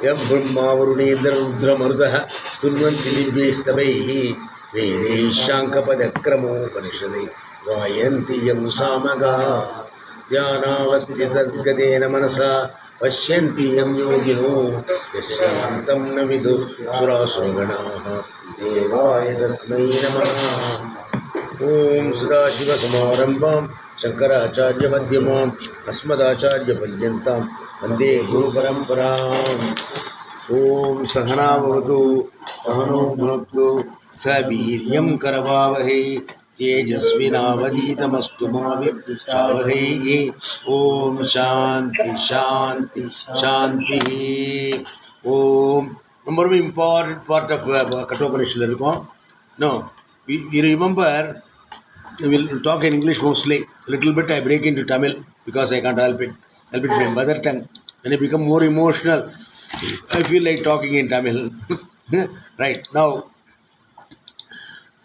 यं ब्रह्मा वरुणेन्द्र रुद्रमरुतः स्तुन्वन्ति दिव्यैस्तवैः वेदैः शाङ्खपदक्रमोपनिषदै गायन्ति यं सामगाः ध्यानावस्थितद्गतेन मनसा पश्यन्ति यं योगिनो यस्यान्तं न विदुः सुरासुरगणाः देवाय तस्मै नमः। ओम सदाशिवसमारम्भां शंकराचार्यमध्यमाम् अस्मदाचार्यपर्यन्तां वन्दे गुरुपरम्पराम्। ओम सहना भवतु सहनो भुनक्तु सह वीर्यं करवावहै तेजस्विनावधीतमस्तु मा विद्विषावहै। ओम शांति शांति शांति। ओम ரொம்ப important part of கட்டோபனிஷத்தில் இருக்கும். No, you remember, we will talk in English mostly. A little bit I break into Tamil because I can't help it. Help it my mother tongue. When I become more emotional, I feel like talking in Tamil. Right now,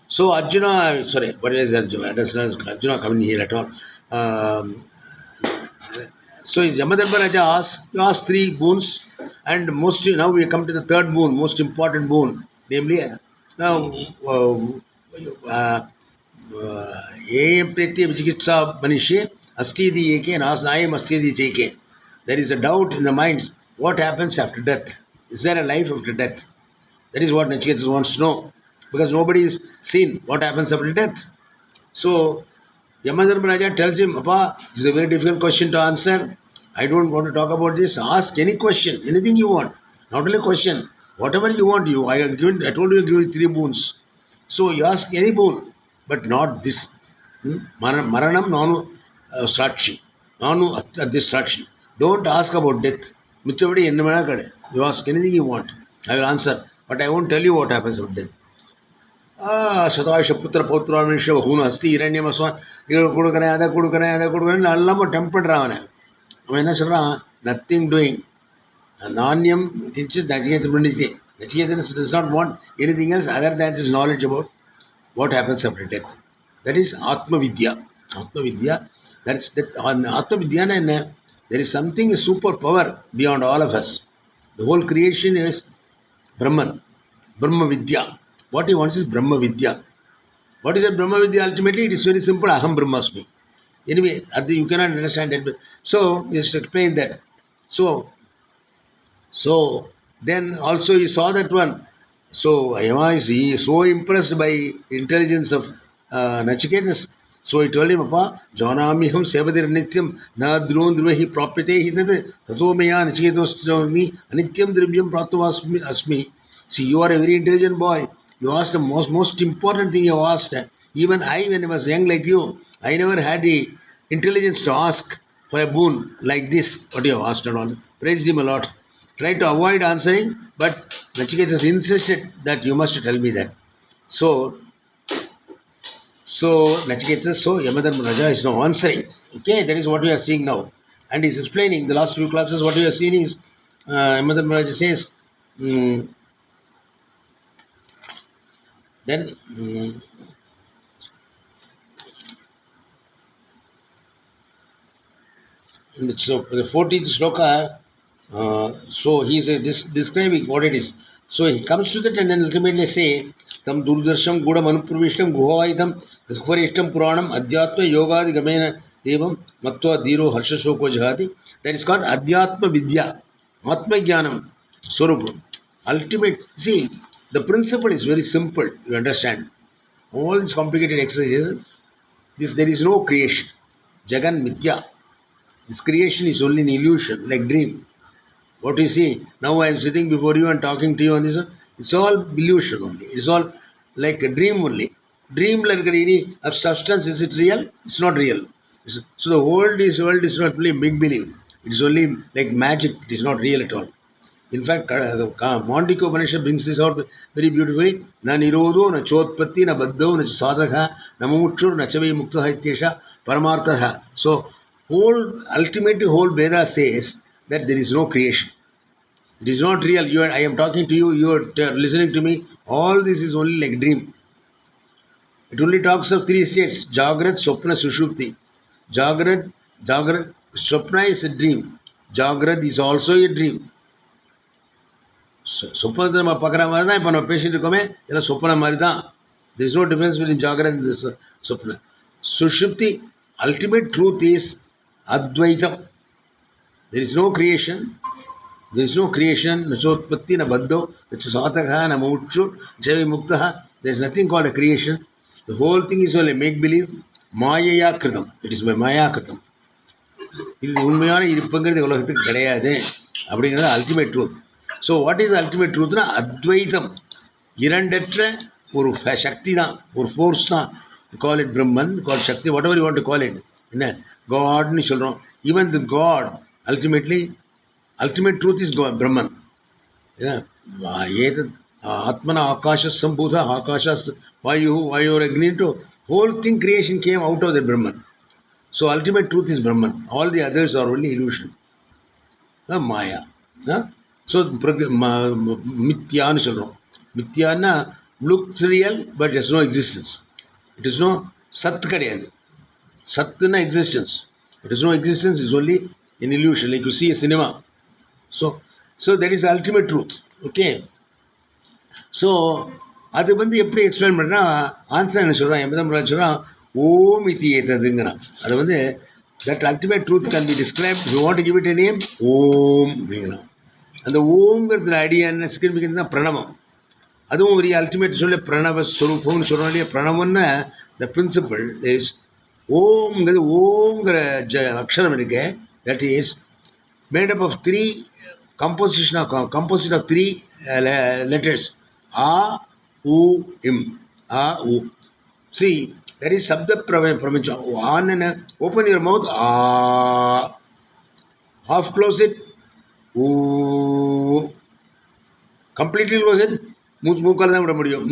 so Arjuna, sorry, what is Arjuna? Does not Arjuna come in here at all? So Yamadharmaraja asked three boons, and mostly now we come to the third boon, most important boon, namely now. ये प्रत्ये विचिकित्सा मनुष्य अस्तीदि एके नास्नायम अस्तीदि चैके. There is a doubt in the minds. What happens after death? Is there a life after death? That is what Nachiketas wants to know, because nobody has seen what happens after death. So Yamadharmaraja tells him, Appa, this is a very difficult question to answer. I don't want to talk about this. Ask any question, anything you want. Not only question, whatever you want. I told you I give you three boons. So you ask any boon, but not this. Maranam nanu sakshi, nanu distraction. Don't ask about death. You ask anything you want, I will answer, but I won't tell you what happens with death. Shatayasha putra putra misha bahuna asti hiranyamaswan idu kudukane ada kudukane allama tempered ravana. Nothing doing. Nanyam kinchit Nachiketa Brindite. Nachiketa does not want anything else other than his knowledge about what happens after death. That is Atma Vidya. Atma Vidya. That is Atma Vidya. There is something, a super power beyond all of us. The whole creation is Brahman. Brahma Vidya. What he wants is Brahma Vidya. What is a Brahma Vidya? Ultimately, it is very simple. Aham Brahmasmi. Anyway, you cannot understand that. So, just explain that. So then also he saw that one. So Yama is so impressed by the intelligence of Nachiketas. So he told him, Appa, Janamiham Sevadir Nityam Na Drun Druhi Propite Hitat Tato Maya Nachiketasmi Anityam Dribyam Pratavasmi Asmi. See, you are a very intelligent boy. You asked the most important thing you asked. Even I, when I was young like you, I never had the intelligence to ask for a boon like this. What you have asked and all. Praised him a lot. Tried to avoid answering, but Nachiketas insisted that you must tell me that. So Nachiketas, so Yamadharmaraja is now answering. Okay, that is what we are seeing now. And he is explaining the last few classes. What we are seeing is Yamadharmaraja says, then in the 14th sloka, so he is describing what it is. So he comes to that and then ultimately say, Tam Durdarsham Gudam Anupravishtam Guhaidam Ghavarishtam Puranam Adhyatma Yogadi Gamena Devam Matva Dhiro Harsha Shoko Jahati. That is called Adhyatma Vidya, Atma Jnanam Swarupam. Ultimate, see, the principle is very simple, you understand. All these complicated exercises, there is no creation. Jagan Mithya. This creation is only an illusion, like dream. What you see, now I am sitting before you and talking to you on this, it's all illusion only. It's all like a dream only. Dream like any of substance, is it real? It's not real. So the world is not really make-believe. It is only like magic. It is not real at all. In fact, Mandika Upanishad brings this out very beautifully. Na nirodho, na chodpatti, na baddho, na sadhaka, na mumutshur, na chavi muktaha ityesha, paramarthaha. So, ultimately whole Veda says that there is no creation. It is not real. I am talking to you, you are listening to me. All this is only like dream. It only talks of three states: Jagrat, Swapna, Sushupti. Jagrat, Swapna is a dream. Jagrat is also a dream. சொப்பனத்தை நம்ம பார்க்குற மாதிரி தான் இப்போ நம்ம பேசிகிட்டு இருக்கோமே, எல்லாம் சொப்பனம் மாதிரி தான். there is no difference between Jagra and this Swapna. Sushupti, ultimate truth is Advaitam. There is no creation. There is no creation. Nachotpatti, na baddho, nachosataka, na mukshu, javi muktaha. There is nothing called a creation. The whole thing is only make-believe. Mayaya kritam. It is by Maya kritam. இது உண்மையான இருப்புங்கிறது உலகத்துக்கு கிடையாது அப்படிங்கிறது ultimate truth. So what is ultimate ட்ரூத்னா அத்வைதம், இரண்டற்ற ஒரு சக்தி தான், ஒரு ஃபோர்ஸ் தான். Call it Brahman, call Shakti, whatever you want to call it. என்ன காட்னு சொல்கிறோம். Even the God ultimately ultimate truth is Brahman. ஏன்னா ஏதத் ஆத்மன ஆகாஷ சம்பூத ஆகாஷ வாயு வாயோர் அக்னி to whole thing creation came out of the Brahman. So ultimate truth is Brahman. All the others are only illusion. Maya. So மித்யான்னு சொல்கிறோம். மித்யான்னா looks real but has no existence. It is no சத் கிடையாது. சத்துனா existence. It is no existence, is only an illusion, like you see a cinema. So that is ultimate truth. Okay. So அது எப்படி explain பண்ணுறா answer என்ன சொல்கிறான், எம்பதம் சொல்கிறான் ஓம் இத்தி ஏத்ததுங்கிறான். அது that ultimate truth can be describe, you want to give it a name, Om அப்படிங்கிறான். அந்த ஓம்ங்கிறது ஐடியா என்ன சிக்னிஃபிகன்ஸ் தான் பிரணவம். அதுவும் ஒரு அல்டிமேட் சொல்ல பிரணவ ஸ்வரூபம்னு சொல்கிறோம் இல்லையா. பிரணவம்னா த பிரின்சிபல் இஸ் ஓம்ங்கிறது, ஓங்கிற அக்ஷரம் இருக்கு, that is made up of three composite of three letters. ஆ உ இம். ஆ உ. See, that is Sabda Prapancham. Open your mouth. Ah. Half close it. Ooh. Completely close it. Mookal da viட முடியும்.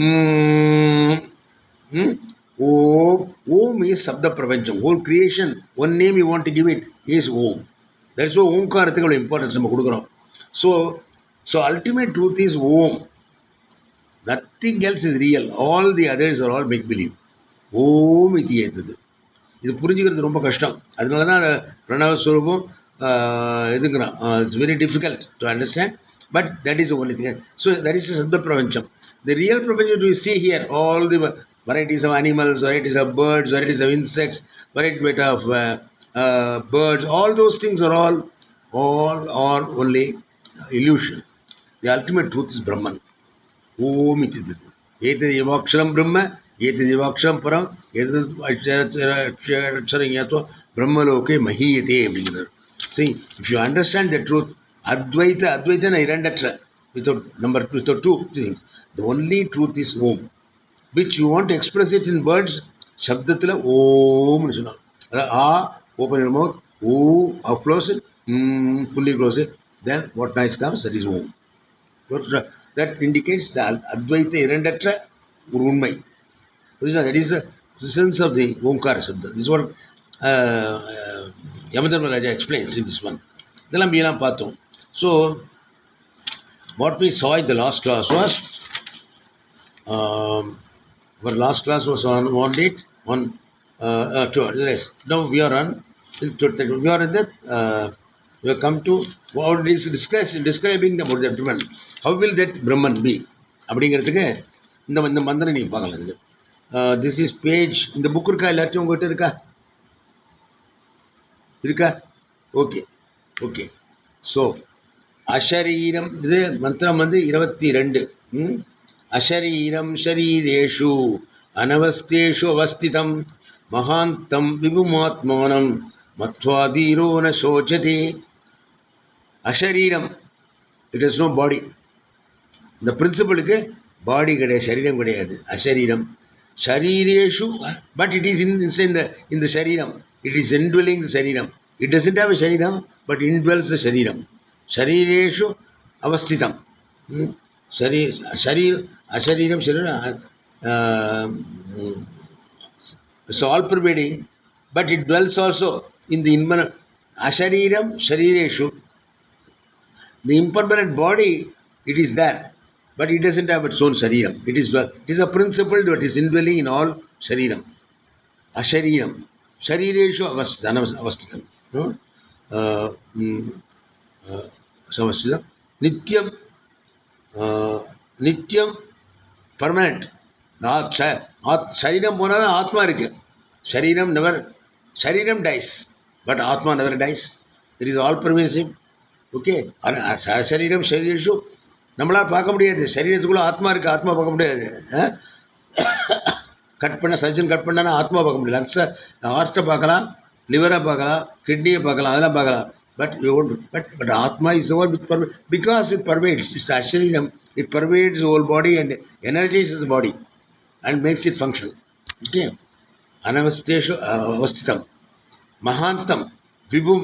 Om is Sabda Prapancham. Whole creation, one name you want to give it is Om. That is why Omkarathukku importance நம்ம கொடுக்குறோம். So ultimate truth is Om. Nothing else is real. All the others are all make-believe. ஓம் இது ஏத்தது. இது புரிஞ்சுக்கிறது ரொம்ப கஷ்டம். அதனால தான் பிரணவஸ்வரூபம் எதுக்குறான். It's very difficult to understand, but that is only thing. So that is சப்த பிரபஞ்சம். த ரியல் பிரபஞ்சம் to see here all the varieties of animals, varieties of birds, varieties of insects, variety of birds, all those things are all only illusion. The ultimate truth is Brahman. ஓம் இது ஏதது ஏவாக்ஷரம் பிரம்ம ஏததிவாக்ஷரம் பரம் ஏதத் அக்ஷரம் ஞாத்வா பிரம்மலோகே மஹீயதே அப்படிங்கிறார். See, if you understand the truth, அத்வைத்தன இரண்டற்ற, without two things. The only truth is Om, which you want to express it in words. சப்தத்தில் ஓம்னு சொன்னார். அதாவது ஆ, open your mouth, O, close it, fully close it, then what noise comes, that is Om. That indicates the அத்வைத்த இரண்டற்ற ஒரு உண்மை. That is the sense of the Omkara Shabda. This is what Yamadharma Raja explains in this one. இதெல்லாம் மீலாம் பார்த்தோம். So what we saw in the last class was our last class was on date on yes. Now we are on we are in that we have come to what is describing about the Brahman. How will that Brahman be அப்படிங்கிறதுக்கு இந்த மந்திரம் நீங்கள் பார்க்கலாம். இதுக்கு this is page. இந்த book இருக்கா எல்லாத்தையும் உங்கள்கிட்ட இருக்கா? ஓகே. ஸோ அஷரீரம், இது மந்திரம் 22. அஷரீரம் ஷரீரேஷு அனவஸ்தேஷு அவஸ்திதம் மகாந்தம் விபுமாத்மானம் மத்வாதீரோ ந சோச்சதே. அஷரீரம், இட் இஸ் நோ பாடி. இந்த பிரின்சிபலுக்கு பாடி கிடையாது, சரீரம் கிடையாது. அஷரீரம் ஷரீரேஷு, but it is in the shariram. It is indwelling the shariram. It doesn't have a shariram, but indwells the shariram. Sharireshu avasthitam. Ashariram shariram. It's all pervading, but it dwells also in the impermanent. Ashariram sharireshu. The impermanent body, it is there, but it doesn't have its own shariram. It is a principle that is indwelling in all shariram. Ashariram sharireshu avasthitam. Samasthitam nityam நித்தியம் permanent. சரீரம் போனால் தான் ஆத்மா இருக்கு. சரீரம் dies, but ஆத்மா never dies. It is all pervasive. Okay, சரீரம் சரீரேஷு நம்மளால் பார்க்க முடியாது. சரீரத்துக்குள்ளே ஆத்மா இருக்குது, ஆத்மா பார்க்க முடியாது. சர்ஜன் கட் பண்ணால் ஆத்மா பார்க்க முடியல. லங்ஸை, ஹார்ட்டை பார்க்கலாம், லிவரை பார்க்கலாம், கிட்னியை பார்க்கலாம், அதெல்லாம் பார்க்கலாம். But Atma is the one which because it pervades. It's actually it pervades the whole body and energizes the body and makes it function. Okay. Anavasteshu avasthitam mahantam vibhum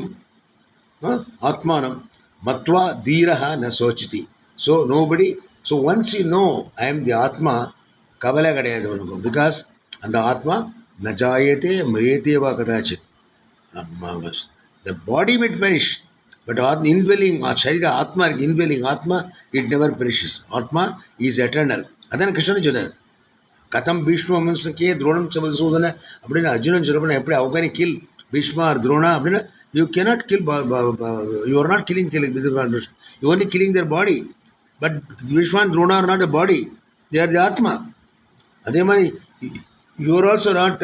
atmanam matva dhiraha na sochiti. So nobody. So once you know I am the Atma, kavala kadayadu unakku, because and the Atma najayate mriyate va kadachit. The body may perish, but indwelling Sharira Atma, indwelling Atma, it never perishes. Atma is eternal. Adana Krishna சொன்னார். கதம் பீஷ்ம வம்சக்கே துரோணம் சமசூதன அப்படின்னு அர்ஜுனன் சொல்லப்பட எப்படி how can you kill Bhishma or Drona அப்படின்னா you cannot kill, you are not killing, you only killing their body. But Bhishma and Drona are not a body, they are the Atma. அதே மாதிரி you are also not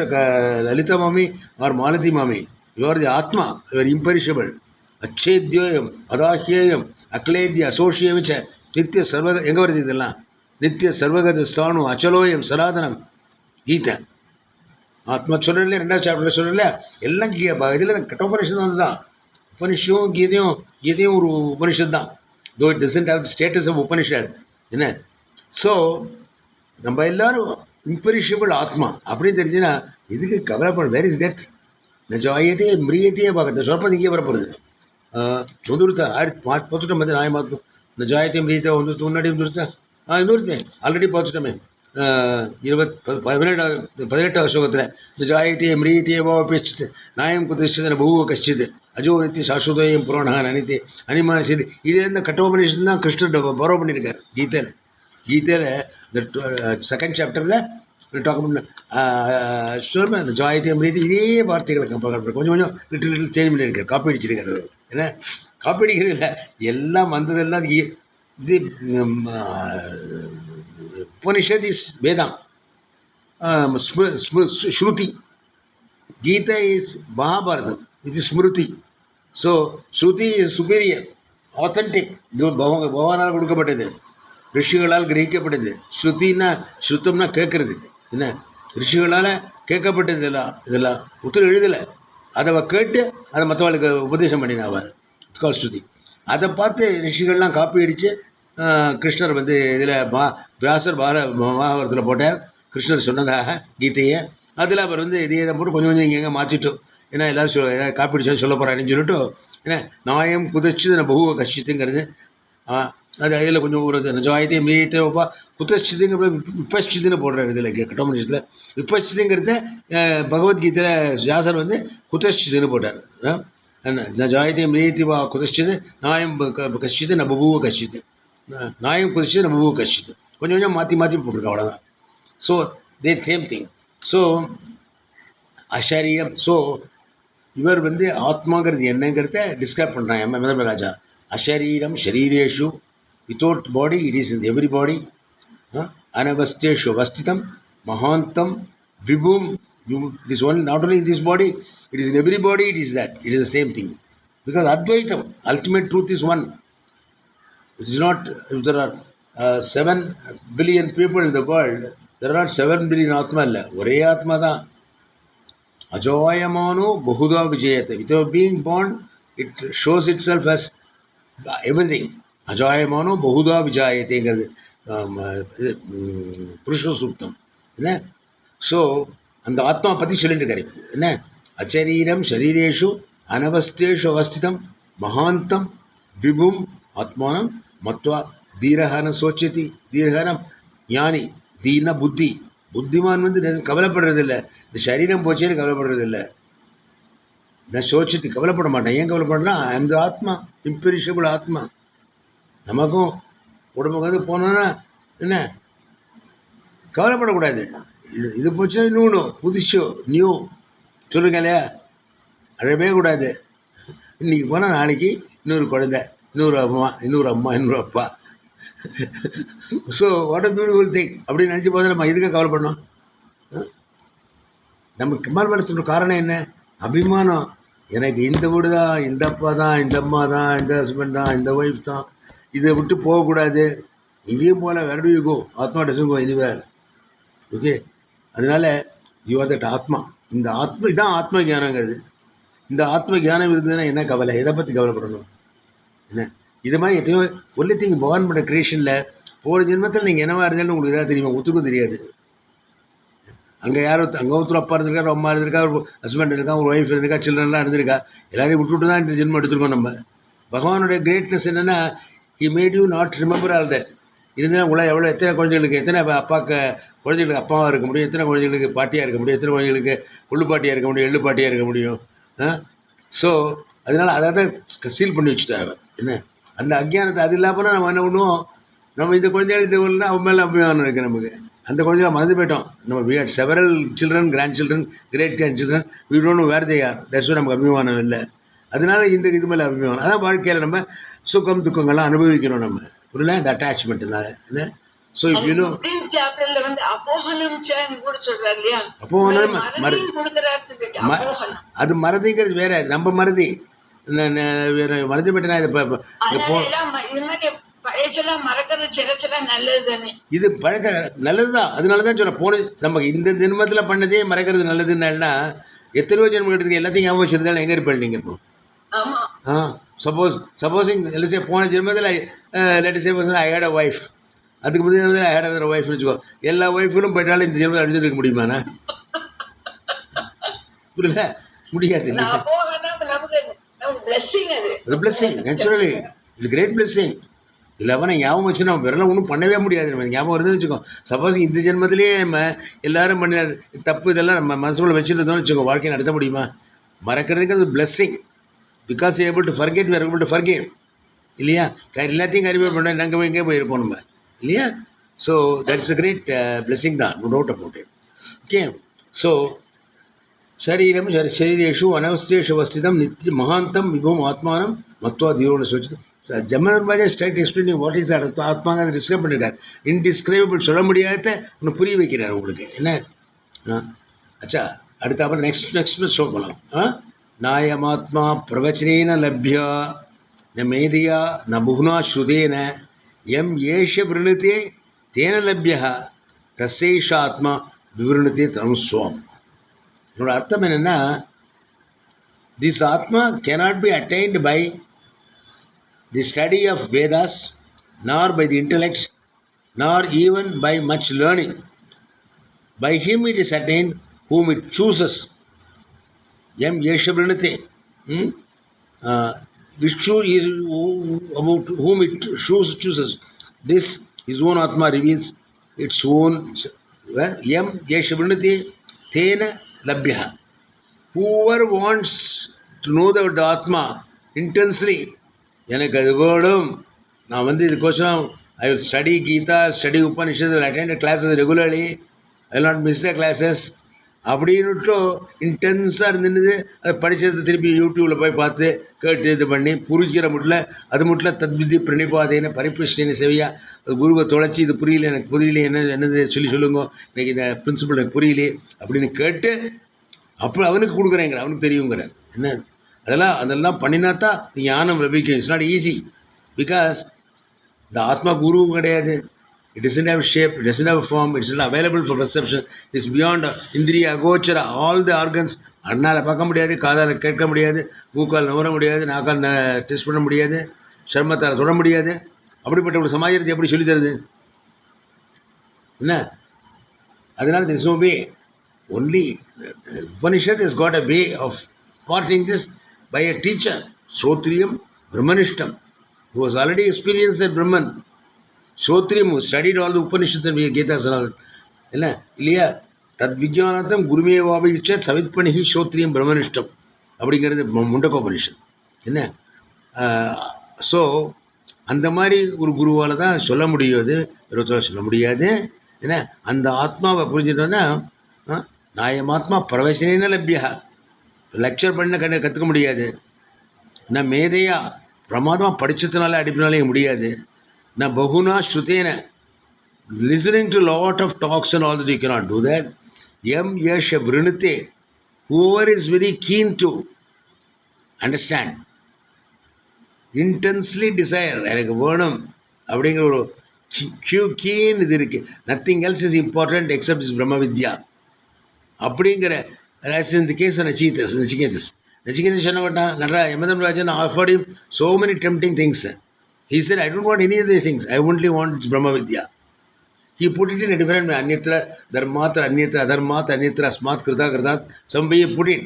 Lalita Mami or Malati Mami. You are the Atma, you are imperishable. Achedyoyam, Adahiyam, Akledya, Asoshiyavicha, Nitya Sarvaga, எங்கே வருது இதெல்லாம்? நித்திய சர்வகத ஸ்தானு அச்சலோயம் சனாதனம் கீதை. ஆத்மா சொல்லல, 2வது சாப்டர்ல சொல்லல, எல்லாம் இதில் கட்டோபனிஷத்து வந்து தான். உபனிஷம் கீதையும் ஒரு உபனிஷத் தான். Though it doesn't have the status of Upanishad. என்ன? ஸோ நம்ம எல்லாரும் இம்பெரிஷபிள் ஆத்மா அப்படின்னு தெரிஞ்சுன்னா இதுக்கு கவலைப்பட. Where is death? நஜாயதே மிரியத்தையே பார்க்கறது ಸ್ವಲ್ಪ ಹಿಂಗೆ ಬರಪಡುದು. ಒಂದಿರುತ್ತೆ ಪೋಚುಟ ಮತ್ತೆ ನಾಯ ಮಾತು ನಜಾಯತೆ ಮಿರಿಯತೆ ಒಂದು ಮುನ್ನಾಡಿ ಒಂದಿರುತ್ತೆ. ಇನ್ನೂರುತ್ತೆ ಆಲ್ರೆಡಿ ಪೋಚುಟಮೇ 18வது ஸ்லோகத்தில் நஜாயத்தே மிரியத்தையே வாப்பிச்சித்து நாயம் குதிஷ்டன பகுவ கஷ்டித் அஜோ நித்திய சாஸ்வதயம் புராண அனித்தே அனிமான செய்து. இது இந்த கட்டோபனிஷன் தான் கிருஷ்ணர் பரோ பண்ணியிருக்கார் கீதையில். இந்த 2nd சாப்டரில் டாக் பண்ண ஜாயத்தை மிரித்து இதே வார்த்தைகளை கொஞ்சம் லிட்டில் சேஞ்ச் பண்ணியிருக்காரு, காப்பி அடிச்சிருக்காரு. ஏன்னா காப்பி அடிக்கிறது இல்லை, எல்லாம் வந்ததெல்லாம் இது உபனிஷத் இஸ் வேதம், ஸ்ருதி. கீதா இஸ் மகாபாரதம், இது Smriti. So Shruti is superior, authentic. பகவானால் கொடுக்கப்பட்டது, ரிஷிகளால் கிரகிக்கப்பட்டது. ஸ்ருதினா ஸ்ருத்தம்னா கேட்கறது. என்ன? ரிஷிகளால் கேட்கப்பட்டது. இதெல்லாம் ஒருத்தர் எழுதலை, அதை கேட்டு அதை மற்றவர்களுக்கு உபதேசம் பண்ணினாவா. இட்ஸ் கால் ஸ்ருதி. அதை பார்த்து ரிஷிகள்லாம் காப்பி அடித்து கிருஷ்ணர் வந்து இதில் வியாசர் மகாபாரதத்தில் போட்டார். கிருஷ்ணர் சொன்னதாக கீதையை அதில் அவர் வந்து இதை போட்டு கொஞ்சம் இங்கே மாற்றிட்டோம். ஏன்னா எல்லோரும் ஏதாவது காப்பி அடிச்சா சொல்ல போகிறாருன்னு சொல்லிட்டு, ஏன்னா நாயம் குதிச்சு பகுவ கஷ்டித்துங்கிறது அது அதில் கொஞ்சம் ஒரு நிஜாயத்தையும் மீதத்தை வைப்பா குதச்சிதுங்கிற விபஷ்சிதுன்னு போடுறாரு. இதில் கட்டோமனிஷத்தில் விபஷ்சிதுங்கிறத பகவத்கீதையில் வியாசர் வந்து குதச்சிதுன்னு போட்டார். ஜாயத்தையும் மீதி வா குதச்சிது நாயம் கஷ்டித்து நபுவ கஷ்டித்து, நாயம் குதிச்சு நபுவ கஷ்டித்து கொஞ்சம் மாற்றி போட்டிருக்கோம், அவ்வளோதான். So the same thing. So அஷரீரம். ஸோ இவர் வந்து ஆத்மாங்கிறது என்னங்கிறத டிஸ்கிரைப் பண்ணுறாங்க மதமராஜா. அஷரீரம் ஷரீரேஷு, without body it is in every body. Anavasteshu avasthitam mahantam vibhum. It is only not only in this body, it is in every body. It is that, it is the same thing, because Advaitam, ultimate truth, is one. It is not, if there are 7 billion people in the world, there are not 7 billion Atma illa, ஒரே ஆத்மா தான். அஜோயமானோ பகுதா விஜயத்தை. Without being born, it shows itself as everything. அஜாயமானோ பகுதா விஜாயத்தைங்கிறது புருஷ சூக்தம். என்ன? So அந்த ஆத்மா பற்றி சொல்லிட்டு இருக்காரு. என்ன? அச்சரீரம் ஷரீரேஷு அனவஸ்தேஷு அவஸ்திதம் மகாந்தம் விபும் ஆத்மானம் மத்வா தீரஹான சோச்சதி. தீரஹான ஞானி, தீன புத்தி. புத்திமான் வந்து கவலைப்படுறதில்லை, இந்த சரீரம் போச்சேன்னு கவலைப்படுறதில்லை. நான் சோச்சதி கவலைப்பட மாட்டேன். ஏன் கவலைப்படுறேன்னா ஐ எம் த ஆத்மா, இம்பெரிஷபிள் ஆத்மா. நமக்கும் உடம்புக்கு வந்து போனோன்னா என்ன கவலைப்படக்கூடாது. இது போச்சுன்னா இன்னொன்று புதுசோ நியூ சொல்லுங்க இல்லையா, அழவே கூடாது. இன்றைக்கி போனால் நாளைக்கு இன்னொரு குழந்தை, இன்னொரு அம்மா, இன்னொரு அப்பா, so what a beautiful thing அப்படின்னு நினச்சி போது நம்ம எதுக்காக கவலைப்படணும்? நம்ம கமால்படுத்துகிற காரணம் என்ன? அபிமானம். எனக்கு இந்த வீடு தான், இந்த அப்பா தான், இந்த அம்மா தான், இந்த ஹஸ்பண்ட் தான், இந்த ஒய்ஃப் தான், இதை விட்டு போகக்கூடாது. இங்கேயும் போகல, வேர் டு யூ கோ? ஆத்மா டசன்ட் கோ எனிவேர். ஓகே, அதனால யூ ஆர் தட் ஆத்மா. இந்த ஆத்மா இதான் ஆத்ம ஞானங்கிறது. இந்த ஆத்ம ஞானம் இருந்ததுன்னா என்ன கவலை? எதை பற்றி கவலைப்படணும்? என்ன இது மாதிரி எத்தனையோ ஒன்லி திங் பகவான் பண்ண கிரியேஷனில் போகிற ஜென்மத்தில் நீங்கள் என்னவா இருந்தாலும் உங்களுக்கு எதாவது தெரியுமா? ஒத்துக்கும் தெரியாது. அங்கே யாரோ அங்கே ஒருத்தர் அப்பா இருந்திருக்கா, ஒரு அம்மா இருந்திருக்கா, ஒரு ஹஸ்பண்ட் இருக்கா, ஒரு ஒய்ஃப் இருந்திருக்கா, சில்ட்ரன்லாம் இருந்திருக்கா. எல்லாரையும் விட்டுவிட்டு தான் இந்த ஜென்மம் எடுத்துருக்கோம் நம்ம. பகவானுடைய கிரேட்னஸ் என்னென்னா he made you not remember all that. இருந்தால் உங்களை எவ்வளோ எத்தனை குழந்தைகளுக்கு, எத்தனை அப்பாவுக்கு குழந்தைகளுக்கு அப்பாவாக இருக்க முடியும், எத்தனை குழந்தைகளுக்கு பாட்டியாக இருக்க முடியும், எத்தனை குழந்தைகளுக்கு கொள்ளு பாட்டியாக இருக்க முடியும், எள்ளு பாட்டியாக இருக்க முடியும். ஸோ அதனால் அதை தான் சீல் பண்ணி வச்சுட்டாங்க. என்ன அந்த அஜ்ஞானத்தை அது இல்லாமல் நம்ம என்ன பண்ணுவோம்? நம்ம இந்த குழந்தைகள் இந்த ஊரில் அவன் மேலே அபிமானம் இருக்குது நமக்கு. அந்த குழந்தைகளை மறந்து போயிட்டோம். நம்ம we had several children, grandchildren, great grandchildren, we don't know where they are. That's why நமக்கு அபிமானம் இல்லை. அதனால இந்த இது மேலே அபிமானம். அதான் வாழ்க்கையில் நம்ம சுகம் துக்கங்கள்லாம் அனுபவிக்கணும் நம்ம. புரியல? இந்த அட்டாச்மெண்ட்னால என்ன. ஸோ இப்போ இன்னும் அப்போகனம் அது மறதிங்கிறது வேற. நம்ம மறதி மறந்து போயிட்டேன்னா இது பழக்க நல்லதுதான். அதனாலதான் சொல்ல போன நம்ம இந்த ஜென்மத்துல பண்ணதே மறக்கிறது நல்லதுன்னா எத்தனையோ ஜென்மம் எடுத்துக்க எல்லாத்தையும் ஞாபகம் வச்சிருந்தாலும் எங்க இருப்பேன் நீங்க இப்போ? சப்போஸிங் போன ஜென்மத்தில் ஐ ஹேட் அ ஒய்ஃப், அதுக்கு முன்னாடி ஐ ஹேட் அ ஒய்ஃப்னு வச்சுக்கோ. எல்லா ஒய்ஃபும் போயிட்டாலும் இந்த ஜென்மத்தில் அடிச்சிருக்க முடியுமாண்ணா? புரியல? முடியாது. பிளெஸிங் நேச்சுரலி இது கிரேட் பிளெஸிங். இல்லாமல் ஞாபகம் வச்சு நம்ம பிறலாம் ஒன்றும் பண்ணவே முடியாது. நம்ம ஞாபகம் வருதுன்னு வச்சுக்கோ. சப்போஸ் இந்த ஜென்மத்திலேயே நம்ம எல்லாரும் பண்ண தப்பு இதெல்லாம் நம்ம மனசுக்குள்ள வச்சுட்டு இருந்தோம்னு வச்சுக்கோ, வாழ்க்கையை நடத்த முடியுமா? மறக்கிறதுக்கு அது blessing. Because able to forget, where able to forgive. இல்லையா? எல்லாத்தையும் கரிவே பண்ண நாங்கள் எங்கே போயிருப்போம் நம்ம, இல்லையா? So that's a great blessing தான், no doubt about it. Okay, so शरीरम शरीरेषु अनवस्थेषु अवस्थितं नित्य महांतम विभुम आत्मानं मत्वा धीरोन सोचित. ஜமனர்பாஜா straight explaining what is that ஆத்மாங்க அதை டிஸ்கிரைப் பண்ணியிருக்கார். இன்டிஸ்கிரைபிள் சொல்ல முடியாத ஒன்று புரிய வைக்கிறார் உங்களுக்கு. என்ன அச்சா அடுத்த அப்புறம் நெக்ஸ்ட் ஷோ போகலாம். நாயமாத்மா பிரவச்சனேன லப்யா ந மேதியா ந புகுனா ஸ்ருதேன எம் ஏஷ விருணுத்தே தேன லப்யா தசேஷ ஆத்மா விவருணத்தே தனுஸ்வாம். என்னோட அர்த்தம் என்னென்னா, this Atma cannot be attained by the study of Vedas, nor by the intellect, nor even by much learning. By him it is attained whom it chooses. எம் ஏஷபிரணத்தே Vishnu is about whom it chooses. This his own Atma reveals its own. Yam yeshabrinati tena labhya. Whoever wants to know the Atma intensely, எனக்கு அது வேணும், நான் வந்து இதுக்கோசரம் I will study Gita, study Upanishad, I will attend classes regularly, I will not miss the classes அப்படின்னுட்டு இன்டென்ஸாக இருந்துன்னு அதை படித்ததை திருப்பி யூடியூப்பில் போய் பார்த்து கேட்டு இது பண்ணி புரிக்கிற முட்டில் அது முட்டில் தத்விதி பிரணிபாதேன்னு பரிபிருஷ்ணேன்னு செவியா குருவை தொலைச்சி இது புரியல, எனக்கு புரியல, என்னது சொல்லுங்க, எனக்கு இந்த பிரின்சிபல் எனக்கு புரியலையே அப்படின்னு கேட்டு அப்போ அவனுக்கு கொடுக்குறேங்கிற, அவனுக்கு தெரியுங்கிறார். என்ன அதெல்லாம் பண்ணினா தான் ஞானம் லபிக்கும். இட்ஸ் நாட் ஈஸி பிகாஸ் இந்த ஆத்மா குருவும் கிடையாது. It doesn't have shape, it doesn't have form, it's not available for perception, it's beyond Indriya, Gochara, all the organs. அண்ணால் பார்க்க முடியாது, காதால் கேட்க முடியாது, மூக்கால் நுகர முடியாது, நாக்கால் டெஸ்ட் பண்ண முடியாது, சர்மத்தால் தொட முடியாது. அப்படிப்பட்ட ஒரு சமாஜத்தை எப்படி சொல்லி தருது? என்ன அதனால there is no way. Only Upanishad has got a way of imparting this by a teacher, Shrotriyam Brahmanishtam, who has already experienced that Brahman. Shrotriyam, who studied all the Upanishads and Gitas and all. இல்லையா? தத் விஜயானத்தம் குருமேவாபிச்ச சவித்பணிஹி ஸ்ரோத்ரியம் பிரம்மனிஷ்டம் அப்படிங்கிறது முண்டகோபனிஷத். என்ன so அந்த மாதிரி ஒரு குருவால் தான் சொல்ல முடியாது, இருபத்தோட சொல்ல முடியாது. என்ன அந்த ஆத்மாவை புரிஞ்சுட்டோன்னா நாயமாத்மா பிரவசனேன லப்யா, லெக்சர் பண்ண கற்றுக்க முடியாது. நான் மேதையா பிரமாதமாக படித்ததுனால அடிப்பினாலே முடியாது. Na bahuna shrutena. Listening to a lot of talks and all that, you cannot do that. Yam yasha vrinate. Whoever is very keen to understand, intensely desire, எனக்கு வேணும் அப்படிங்கிற ஒரு கீன் இது இருக்கு. Nothing else is important accept is பிரம்ம வித்யா அப்படிங்கிற. as in the case of Nachiketas. Nachiketas Shanavata, Nara, Yamadam Rajan offered him so many tempting things. He said, I don't want any of these things. I only want Brahma Vidya. He put it in a different way. Anyatra, Dharmatra, Anyatra, Adharmatra, Anyatra, Asmat, Krita, Krita. Some way he put it.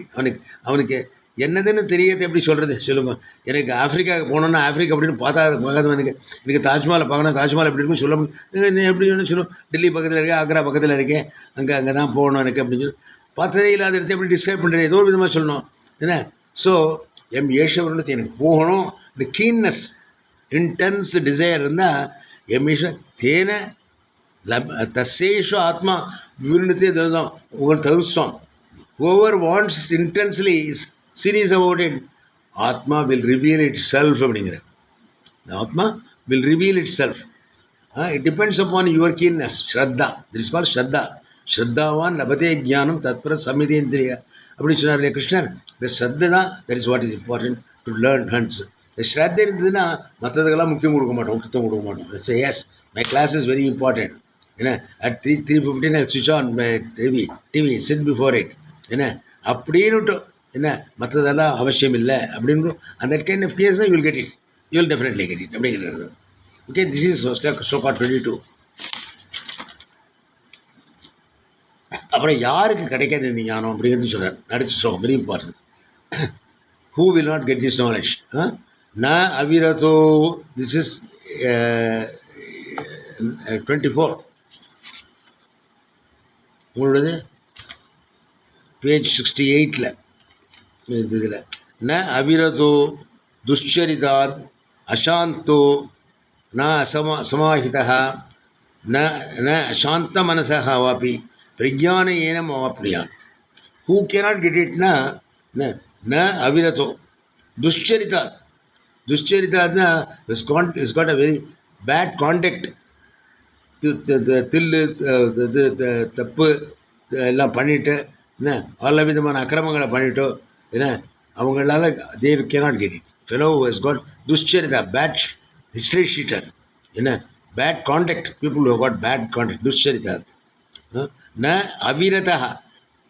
அவனுக்கு என்னதுன்னு தெரியாது எப்படி சொல்கிறது சொல்லுங்க. எனக்கு Africa போனோன்னா Africa அப்படின்னு பார்க்காத எனக்கு தாஜ்மஹாலை பார்க்கணும், தாஜ்மஹால் எப்படி இருக்கும் சொல்ல எப்படி சொல்லும். டெல்லி பக்கத்தில் இருக்கேன், ஆக்ரா பக்கத்தில் இருக்கேன், அங்கே தான் போகணும் எனக்கு அப்படின்னு சொல்லி பார்த்ததே இல்லாத இடத்த எப்படி டிஸ்கிரைப் பண்ணுறது, ஏதோ ஒரு விதமாக சொல்லணும் என்ன. ஸோ ஏஷவர்னு எனக்கு போகணும், இந்த கீன்னஸ் இன்டென்ஸ் டிசையர் இருந்தால் ஈஷ தேன தசேஷு ஆத்மா விருணத்தை தான் உங்கள் தவிர்த்தோம். whoever wants intensely is serious about it, Atma will reveal itself அப்படிங்கிற. Atma will reveal itself. It depends upon your keenness. Shraddha. This is called Shraddha. Shraddhavan labate jnanam tatpara samidendriya. அப்படி சொன்னார் கிருஷ்ணர். இந்த ஸ்ரத்த தான், that is what is important to learn Hans. இந்த ஸ்ரத்த இருந்ததுன்னா மற்றதுக்கெல்லாம் முக்கியம் கொடுக்க மாட்டோம், முக்கியத்துவம் கொடுக்க மாட்டோம். Say yes my class is very important. என்ன at 3:15 I switch on my TV, sit before it. என்ன அப்படின்னு என்ன மற்றதெல்லாம் அவசியம் இல்லை அப்படின்னு அந்த kind of case you will get it, you will definitely get it அப்படிங்கிறது. Okay, this is shloka 22. அப்புறம் யாருக்கு கிடைக்காது இந்த ஞானம் அப்படிங்கிறது சொல்கிறார். நடிச்சு ஸ்லோகம் very important. Who will not get this knowledge? ந அவிரதோ. This is 24. உங்களோடது பேஜ் 68 இதில். ந அவிரதோ துஷ்சரிதாத் அசாந்தோ ந சமாஹிதா ந அசாந்த மனசः வாபி பிரஜான ஏனம் அவாப்னுயாத். ஹூ கேனாட் கெட் இட்னா ந அவிரதோ துஷ்சரிதாத். துஷ்சரிதாத்னா is got a very bad conduct. தில்லு தப்பு எல்லாம் பண்ணிவிட்டு என்ன பல விதமான அக்கிரமங்களை பண்ணிட்டோ என்ன அவங்களால they cannot get it. Fellow has got துஷ்சரிதா, பேட் ஹிஸ்டரி ஷீட்டர், என்ன bad conduct, people who got bad conduct, துஷ்சரிதா. ந அவிரதா,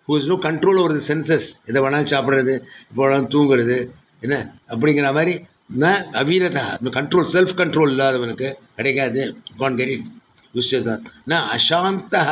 who is no control over the senses. இதை வேணாலும் சாப்பிட்றது, இப்போ வேணாலும் தூங்குறது என்ன அப்படிங்கிற மாதிரி. ந அவிரதா, கண்ட்ரோல், செல்ஃப் கண்ட்ரோல் இல்லாதவனுக்கு கிடைக்காது. Can get it. துஷ்சரிதா. ந அசாந்தா,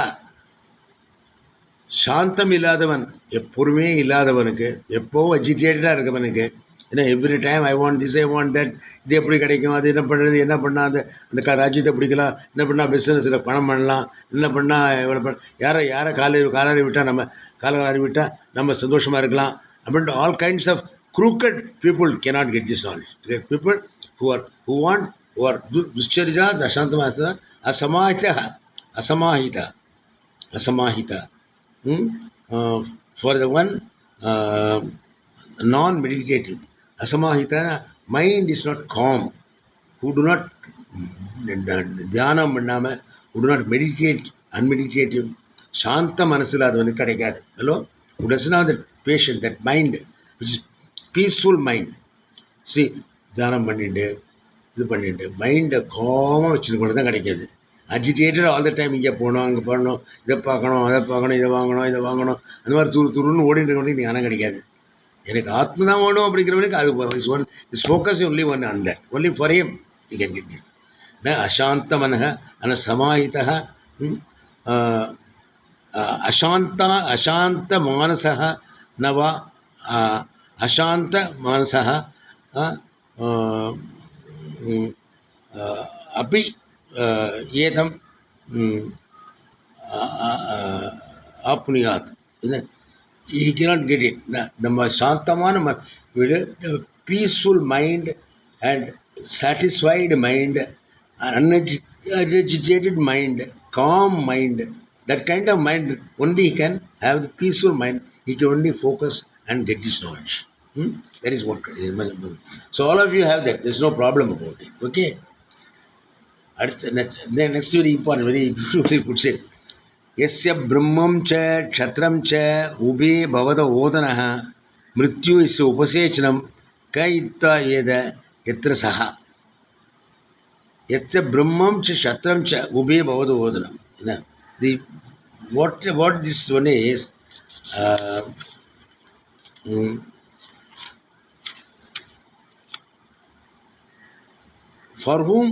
சாந்தம் இல்லாதவன், எப்பொருமே இல்லாதவனுக்கு, எப்போவும் அஜிடேட்டடாக இருக்கவனுக்கு ஏன்னா every time I want this, I want that, இது எப்படி கிடைக்கும், அது என்ன பண்ணுறது, என்ன பண்ணால் அந்த ராஜ்யத்தை பிடிக்கலாம், என்ன பண்ணால் பிஸ்னஸில் பணம் பண்ணலாம், என்ன பண்ணால் எவ்வளோ யாரை காலாரி விட்டால் நம்ம காலாரி விட்டால் நம்ம சந்தோஷமாக இருக்கலாம் அப்படின்ட்டு all kinds of crooked people cannot get this knowledge. People who are duscharita, ashantamasa, asamahita. For the one non-meditative, asamahita, mind is not calm, who do not dhyana பண்ணாம, who do not meditate, unmeditative, சாந்த மனசில் அது வந்து கிடைக்காது. Hello, who doesn't have that patient, that mind which is peaceful mind. See, தியானம் பண்ணிட்டு இது பண்ணிட்டு மைண்டை காமாக வச்சுருக்கொண்டு தான் கிடைக்காது. அஜிடேட்டட் ஆல் த டைம், இங்கே போகணும், அங்கே போகணும், இதை பார்க்கணும், அதை பார்க்கணும், இதை வாங்கணும், அந்த மாதிரி துருன்னு ஓடிட்டு கொண்டு ஞானம் கிடைக்காது. எனக்கு ஆத்மா தான் வேணும் அப்படிங்கிறவனுக்கு அது is focus only one on that, only for him you can get this. ந அசாந்த மனः அன சமாஹிதः அசாந்த மானசः ந வா அசாந்த மானசः அப்படி ஏதம் ஆப்னுயாத். he cannot get it. நம்ம சாந்தமான peaceful mind and satisfied mind, unagitated mind, calm mind, that kind of mind only he can have. The peaceful mind, he can only focus and get this knowledge. That is what. So all of you have that. There's no problem about it. Okay. Next very important, very beautifully puts it. Yasya brahmam cha kshatram cha ube bhavada odanah mrityu isya upasechanam kayitta veda yatra saha. Yasya brahmam cha kshatram cha ube bhavada odanam. The what this one is, for whom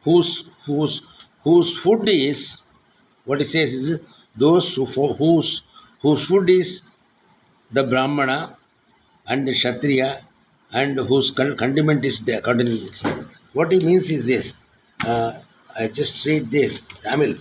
whose food is, what it says is, those whose food is the brahmana and the kshatriya and whose condiment is the condiment. What it means is this. I just read this Tamil.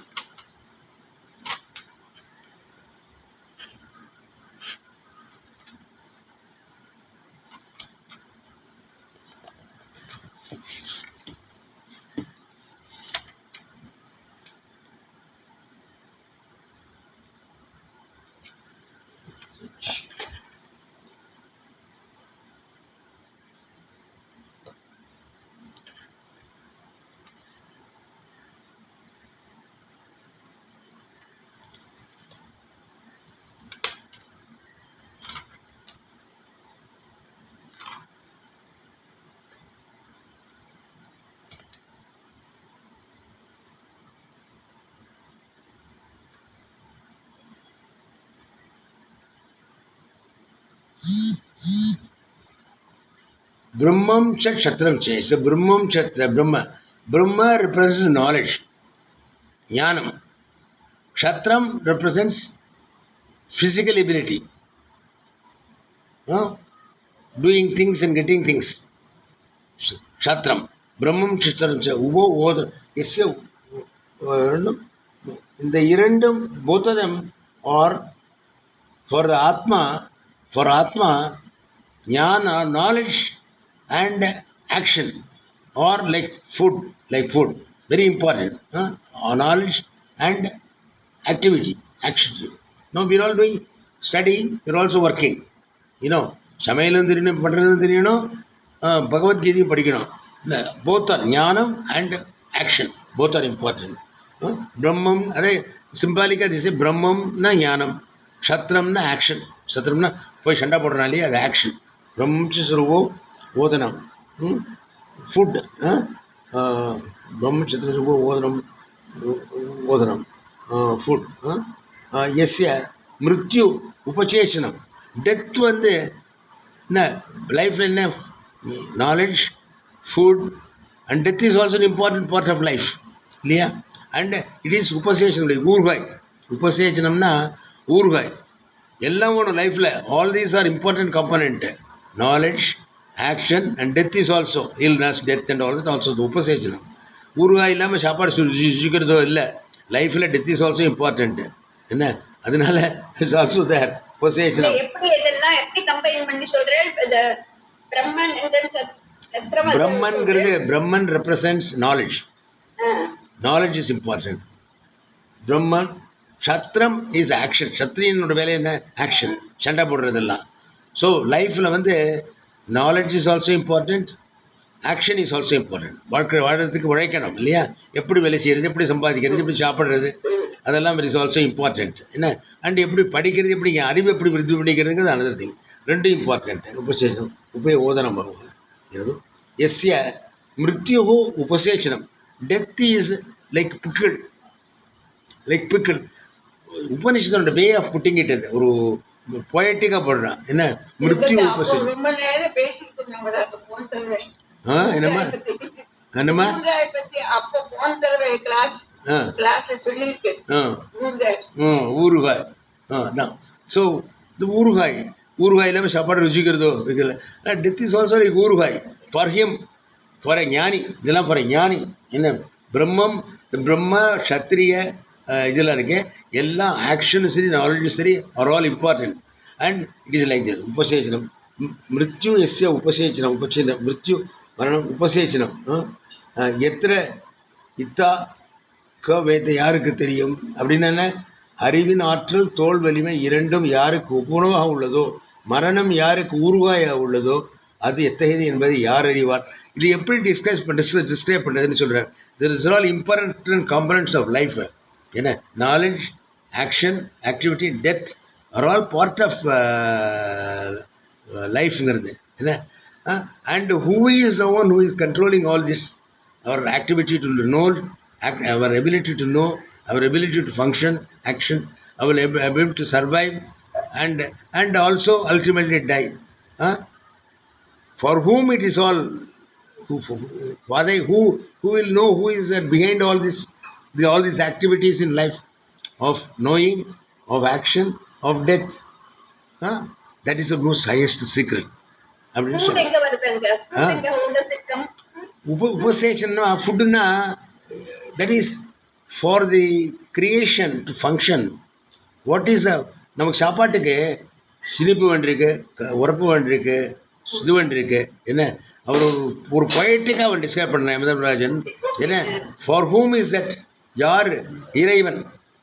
Brahmam cha kshatram cha. So Brahmam Kshatriya, Brahma represents knowledge, jnanam. Kshatram represents physical ability, doing things and getting things. Kshatram. Brahmam kshatram cha. Ubo odra. In the irandam, both of them are for the Atma, jnana, knowledge and action, or like food, very important. Knowledge and activity, action. Now we are all doing studying, we are also working. Samayalam theriyano, padradhum theriyano, Bhagavad Gita padikano. Both are jnanam and action, both are important. Brahmam, symbolica, they say Brahmam na jnanam, Kshatram na action. Kshatram na poi shanda podranali, அது action. Brahmam chasruvo odanam. Food. Brahmam chasruvo odanam. Food. Yasya mrityu upacheshanam. Death வந்து life என்ன, knowledge, food, and death is also an important part of life. இல்லையா? And it is upasechanam, like ஊர்காய். உபசேச்சனம்னா ஊர்காய். எல்லாம் ஒன்றும் லைஃப்பில் all these are important component. Knowledge, action and death is also. Illness, death and all that also உபசேச்சனம். ஊறுகாய் இல்லாமல் சாப்பாடு சுழிக்கிறதோ இல்லை. லைஃப்பில் டெத் இஸ் ஆல்சோ இம்பார்ட்டன்ட். என்ன அதனால இட்ஸ் ஆல்சோ தேர் உபசேச்சனம். பிரம்மன்கிறது, Brahman represents knowledge. Knowledge is important. Brahman. க்ஷத்ரம் இஸ் ஆக்ஷன். க்ஷத்ரியனோட வேலை என்ன? ஆக்ஷன், சண்டை போடுறதெல்லாம். ஸோ லைஃப்பில் வந்து knowledge is also important, action is also important. வாழ்கிறதுக்கு உழைக்கணும் இல்லையா? எப்படி வேலை செய்கிறது, எப்படி சம்பாதிக்கிறது, எப்படி சாப்பிட்றது, அதெல்லாம் இஸ் ஆல்சோ இம்பார்ட்டண்ட். என்ன அண்ட் எப்படி படிக்கிறது, எப்படி அறிவு எப்படி விருத்தி பண்ணிக்கிறதுங்கிறது அனதர் திங். ரெண்டும் இம்பார்ட்டண்ட். உபசேச்சனம் ஓதனம் எஸ்ய மிருத்யு உபசேச்சனம். Death is like pickle. உபனிஷத்தோட வே ஆஃப் புட்டிங் இட், அது ஒரு பொயட்டிக்காக போடுறான். என்ன மிருத்யு உபசேச்சனம். என்னம்மா என்னம்மா ஊறுகாய். ஸோ இந்த ஊறுகாய் இல்லாமல் சாப்பாடு ருசிக்கிறதோ இருக்குல்ல. டெத் இஸ் ஆல்சோ லைக் ஊறுகாய் ஃபார் ஹிம், ஃபார் எ ஞானி. இதெல்லாம் ஃபார் எ ஞானி. என்ன பிரம்மம், பிரம்ம க்ஷத்ரிய இதெல்லாம் இருக்கு. எல்லாம் ஆக்ஷனும் சரி, நாலேஜும் சரி, are all important. And it is like that. உபசேச்சனம் மிருத்யு எஸ்ய உபசேச்சனம். மிருத்யு மரணம் உபசேச்சனம். எத்திர இத்தா க வேத யாருக்கு தெரியும் அப்படின்னு என்ன? அறிவின் ஆற்றல், தோல் வலிமை இரண்டும் யாருக்கு உபுணவாக உள்ளதோ, மரணம் யாருக்கு ஊறுகாயா உள்ளதோ அது எத்தகையது என்பதை யார் அறிவார். இது எப்படி டிஸ்கிரைப் பண்ணுறதுன்னு சொல்கிறார். This is all important components of life. என்ன knowledge, action, activity, death are all part of லைஃப்ங்கிறது. என்ன and who is the one who is controlling all this? our activity to know, our ability to know, our ability to function, action, our ability to survive, and also ultimately die. For whom it is all? Who will know who is behind all this, all these activities in life of knowing, of action, of death? That is the most highest secret. Upaseshana, foodna, that is for the creation to function. What is நமக்கு சாப்பாட்டுக்கு சிரிப்பு வேண்டியிருக்கு, உரப்பு வேண்டியிருக்கு, இது வேண்டியிருக்கு. என்ன அவர் ஒரு பொயட்டிக்காக அவன் டிஸ்கிரைப் பண்ணுறேன் யமதர்மராஜன். என்ன ஃபார் ஹூம் இஸ் தட்? யார்? இறைவன்.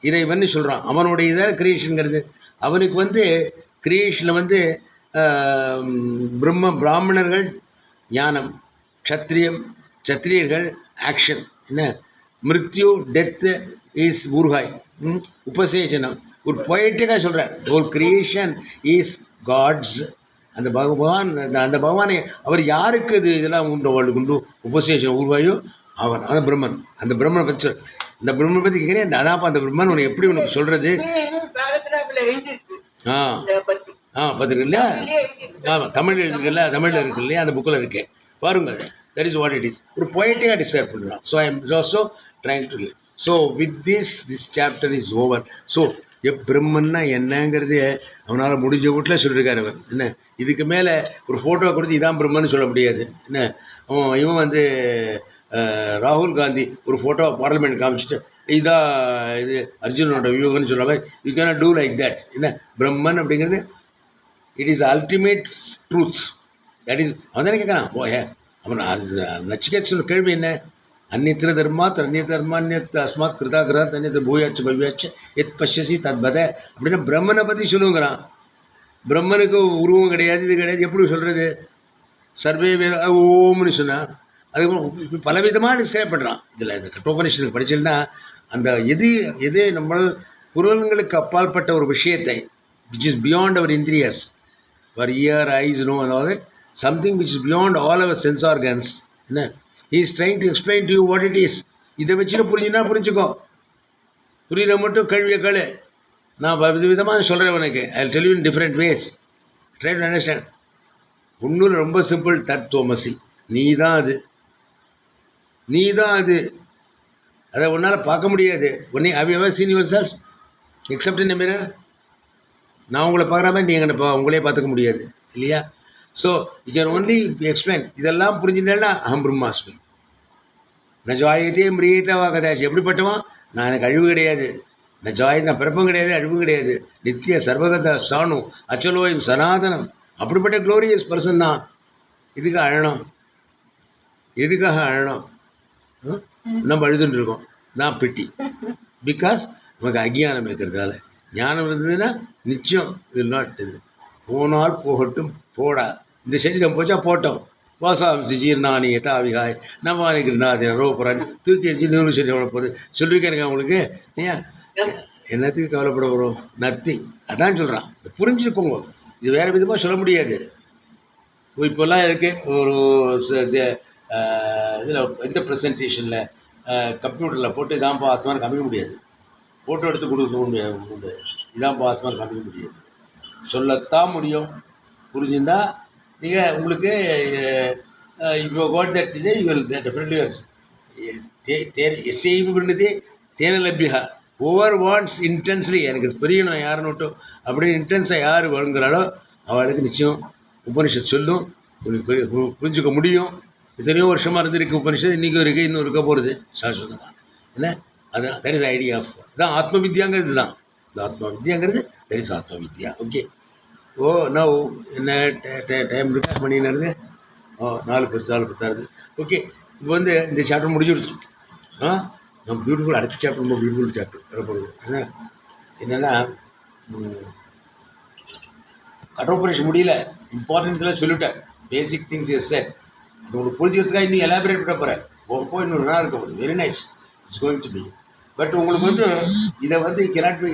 இறைவன் சொல்கிறான். அவனுடைய இதாக கிரியேஷனுங்கிறது. அவனுக்கு கிரியேஷனில் பிராமணர்கள் ஞானம், சத்திரியர்கள் ஆக்ஷன். என்ன மிருத்யு, டெத்து இஸ் ஊர்காய், உபசேஷனம். ஒரு பொயட்டிக்காக சொல்கிறார். Whole creation is God's. அந்த பகவானை அவர் யாருக்கு இது இதெல்லாம் உண்டு, அவளுக்கு உண்டு உபசேஷன் ஊர்வாயோ அவன். அந்த பிரம்மன். அந்த பிரம்மனை பற்றி இந்த பிரம்மனை பற்றி கேட்குறேன். அதான்ப்பா அந்த பிரம்மன் உனக்கு எப்படி உனக்கு சொல்கிறது? பார்த்துருக்கு இல்லையா? தமிழ் இருக்குல்ல, தமிழில் இருக்கு இல்லையா, அந்த புக்கில் இருக்கு பாருங்க. That is what it is. ஒரு பொயட்டிக்காக டிஸ்கிரைப் பண்ணுறான். So I am also trying to. So with this chapter is over. So பிரம்மன்னா என்னங்கிறது அவனால் முடிஞ்ச வீட்டில் சொல்லியிருக்காரு அவர். என்ன இதுக்கு மேலே ஒரு ஃபோட்டோ கொடுத்து இதான் பிரம்மன்னு சொல்ல முடியாது. என்ன இவன் ராகுல் காந்தி ஒரு ஃபோட்டோ பார்லிமெண்ட் காமிச்சிட்டு இதான் இது அர்ஜுனோட வியூகன்னு சொல்லாமல் you cannot do like that. என்ன பிரம்மன் அப்படிங்கிறது it is ultimate truth. That is அவன் தானே கேட்குறான். அவன் அது நச்சிகேத் சொல்ல கேள்வி என்ன? அந்நித்திர தர்மாத் அந்நியத் அஸ்மாத் கிருதா கிருதாத் அந்நியத் பூயாச்சு பவ்யாச்சு எத் பஷ்யசி தத் பத அப்படின்னு பிரம்மனை பற்றி சொல்லுங்கிறான். பிரம்மனுக்கு உருவம் கிடையாது, இது கிடையாது. எப்படி சொல்கிறது? சர்வே வேத ஓம்னு சொன்னான். அதுக்கு பலவிதமாக டிஸ்கிரைப் பண்ணுறான். இதில் இந்த கட்டோபனிஷத்துக்கு படிச்சிங்கன்னா அந்த எது நம்ம புலன்களுக்கு அப்பாற்பட்ட ஒரு விஷயத்தை which is beyond our indriyas, for ear, eyes, know and all that, something which is beyond all our sense organs. He is trying to explain to you what it is. இதை வச்சுட்டு புரிஞ்சுக்கோ. புரியுற மட்டும் கேள்வியை கேளு. நான் விதமாக சொல்கிறேன் உனக்கு. I will tell you in different ways. Try to understand. ஒன்றும் ரொம்ப சிம்பிள். தத்துவமசி. நீ தான் அது. அதை உன்னால் பார்க்க முடியாது. have you ever seen yourself except in a mirror? நான் உங்களை பார்க்குற மாதிரி நீங்கள் உங்களே பார்த்துக்க முடியாது இல்லையா? So you can only explain. இதெல்லாம் புரிஞ்சுட்டேன்னா அகம் பிரம்மாஸ்மி நஜாயத்தே மிரியத்தவா கதாச்சு. எப்படிப்பட்டவன்? நான் எனக்கு அழிவு கிடையாது. நான் பிறப்பும் கிடையாது, அழிவும் கிடையாது. நித்திய சர்வகத சாணு அச்சலோயம் சனாதனம். அப்படிப்பட்ட க்ளோரியஸ் பர்சன் தான். எதுக்காக அழணும்? நம்ம அழுதுன்னு இருக்கோம். நான் பிட்டி. பிகாஸ் நமக்கு அஜ்ஞானம் இருக்கிறதுனால. ஞானம் இருந்ததுன்னா நிச்சயம் வில் நாட். இது போனால் போகட்டும், போடா. இந்த சரீரம் போச்சா போட்டோம். வாசாம்சி ஜீர்ணானி தாவிகாய் நவானி கிருநாதி ரோபுரான் தூக்கி எரிச்சு நூறு சரி எவ்வளோ போகுது சொல்லியிருக்கேனுங்க உங்களுக்கு. ஏன் என்னத்துக்கு கவலைப்பட வரும்? நத்திங். அதான் சொல்கிறான். இதை புரிஞ்சுக்கோங்க. இது வேறு விதமாக சொல்ல முடியாது. இப்போல்லாம் இருக்குது ஒரு இதில் எந்த ப்ரெசன்டேஷனில் கம்ப்யூட்டரில் போட்டு இதான்ப்பா ஆத்மான்னு காமிக்க முடியாது. ஃபோட்டோ எடுத்து கொடுக்க முடியாது. இதான்ப்பா ஆத்மான்னு காமிக்க முடியாது. சொல்லத்தான் முடியும். புரிஞ்சுருந்தா நீங்கள் உங்களுக்கு இப்போ கோட் தட் இது யூ வில் டெஃபினெட்லி எஸ்ஐபி பண்ணுது தேன லப்யா. ஓவர் வாண்ட்ஸ் இன்டென்ஸ்லி எனக்கு புரியணும் யாருன்னு விட்டோம் அப்படின்னு இன்டென்ஸாக யார் வருங்கிறாளோ அவளுக்கு நிச்சயம் உபனிஷத் சொல்லும். புரிஞ்சுக்க முடியும். எத்தனையோ வருஷமாக இருந்திருக்கு உபனிஷத். இன்றைக்கும் இருக்குது, இன்னும் இருக்க போகிறது சாஸ்வதமாக. என்ன அதுதான் தட் இஸ் ஐடியா ஆஃப் தான் ஆத்ம வித்யாங்கிறது தான். இந்த ஆத்ம வித்யாங்கிறது தட் இஸ் ஆத்ம வித்யா. ஓகே. ஓ நவ் என்ன டைம் இருக்கா? மணி என்னது? 4:10 ஓகே. இப்போ இந்த சாப்டர் முடிச்சுடுச்சு. நம்ம பியூட்டிஃபுல் அடுத்த சாப்டர் ரொம்ப பியூட்டிஃபுல் சாப்டர் வரப்போகுது. என்னென்னா கட்டோபரேஷன் முடியல, இம்பார்ட்டன்ட்லாம் சொல்லிட்டேன், பேசிக் திங்ஸ் எஸ் செட். அது உங்களுக்கு புரிஞ்சுக்கிறதுக்காக இன்னும் எலாபரேட் பண்ண போகிறேன், போக இன்னொரு நாள் இருக்க போகுது. Very nice, it's going to be. But உங்களுக்கு வந்து இதை வந்து cannot be,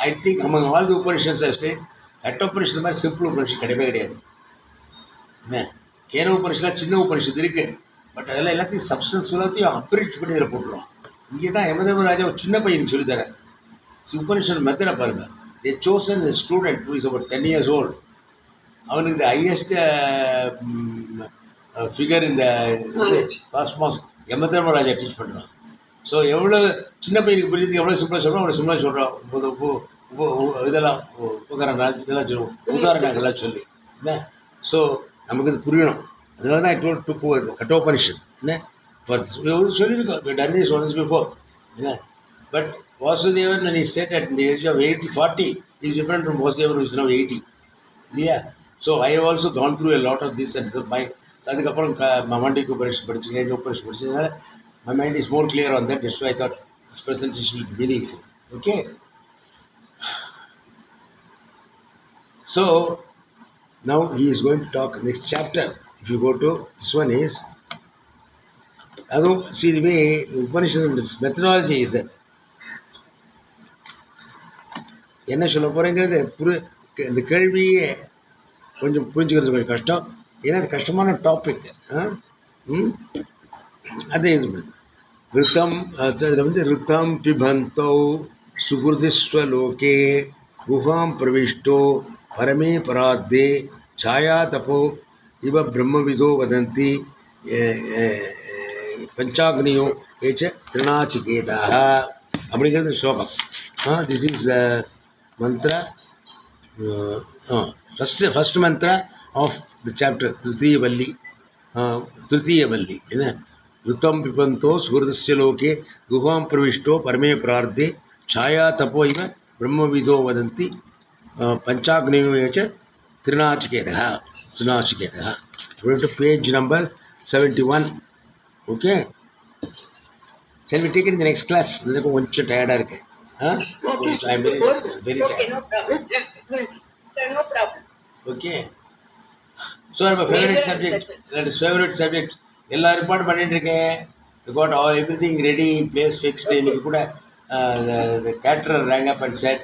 I think among all the Upanishads state, கட்டோபரேஷன் மாதிரி சிம்பிள் உபனிஷன் கிடையவே கிடையாது. என்ன கேன உபனிஷத்தில் சின்ன உபனிஷத்து இருக்குது, பட் அதெல்லாம் எல்லாத்தையும் சப்ஸ்டன்ஸ் எல்லாத்தையும் அப்ரிச் பண்ணி இதில் போட்டுருவோம். இங்கே தான் யமதர்மராஜா ஒரு சின்ன பையனுக்கு சொல்லித்தரேன். உபனிஷன் மெத்தடை பாருங்கள். They chosen student who is about 10 years old. அவனுக்கு இந்த ஹையஸ்ட் ஃபிகர் இந்த காஸ்மாஸ் யமதர்மராஜா டீச் பண்ணுறான். ஸோ எவ்வளோ சின்ன பையனுக்கு புரியுது, எவ்வளோ சிம்பிளாக சொல்கிறோம், அவ்வளோ சிம்பிளாக சொல்கிறோம். இதெல்லாம் உதாரணம் இதெல்லாம் சொல்லுவோம், உதாரணங்கள்லாம் சொல்லி என்ன. ஸோ நமக்கு இது புரியணும். அதனால தான் டோல் டு கட்டோபனிஷன் என்ன சொல்லியிருக்கோம், டன் திஸ் ஒன்ஸ் பிஃபோர் என்ன. But Vasudevan when he said at the age of 40 is different from Vasudevan who is now 80 இல்லையா. So I have also gone through a lot of this and my. அதுக்கப்புறம் மண்டிக்கு உபனிஷன் படிச்சுங்க, இந்த உபனிஷன் படிச்சதுனால my mind is more clear on that. That's why I thought this presentation will be meaningful. Okay. So now he is going to talk next chapter. If you go to this one is, see the way Upanishad methodology is that. என்ன சொல்ல போகிறேங்கிறது இந்த கேள்வியே கொஞ்சம் புரிஞ்சுக்கிறது கொஞ்சம் கஷ்டம். ஏன்னா அது கஷ்டமான டாபிக். அதே இது ரித்தம், அதில் வந்து ரித்தம் பிபந்தோ சுகிருதிஸ்வலோகே குஹாம் பிரவிஷ்டோ பரமே பராத்தே சாயா தபோ இவ பிரம்மவிதோ வதந்தி பஞ்சாக்னியோ ஏச்ச திருநாச்சிகேதாக அப்படிங்கிறது ஸ்லோகம். This is mantra, first mantra of the chapter, Tritiya Valli. Rutam pipanto suhurdasya loke guham pravishto parame prarde chaya tapo iva brahmavido vadanti panchagniyacha trinachiketaha. Going to page number 71. Okay, shall we take it in the next class? எனக்கு கொஞ்சம் டயர்டாக இருக்கு. I'm very tired. No problem. Okay. So I have a favorite subject. That is favorite subject. எல்லா report பண்ணிட்டு இருக்கேன். got all everything ready, place fixed. இன்னைக்கு கூட the caterer rang up and said,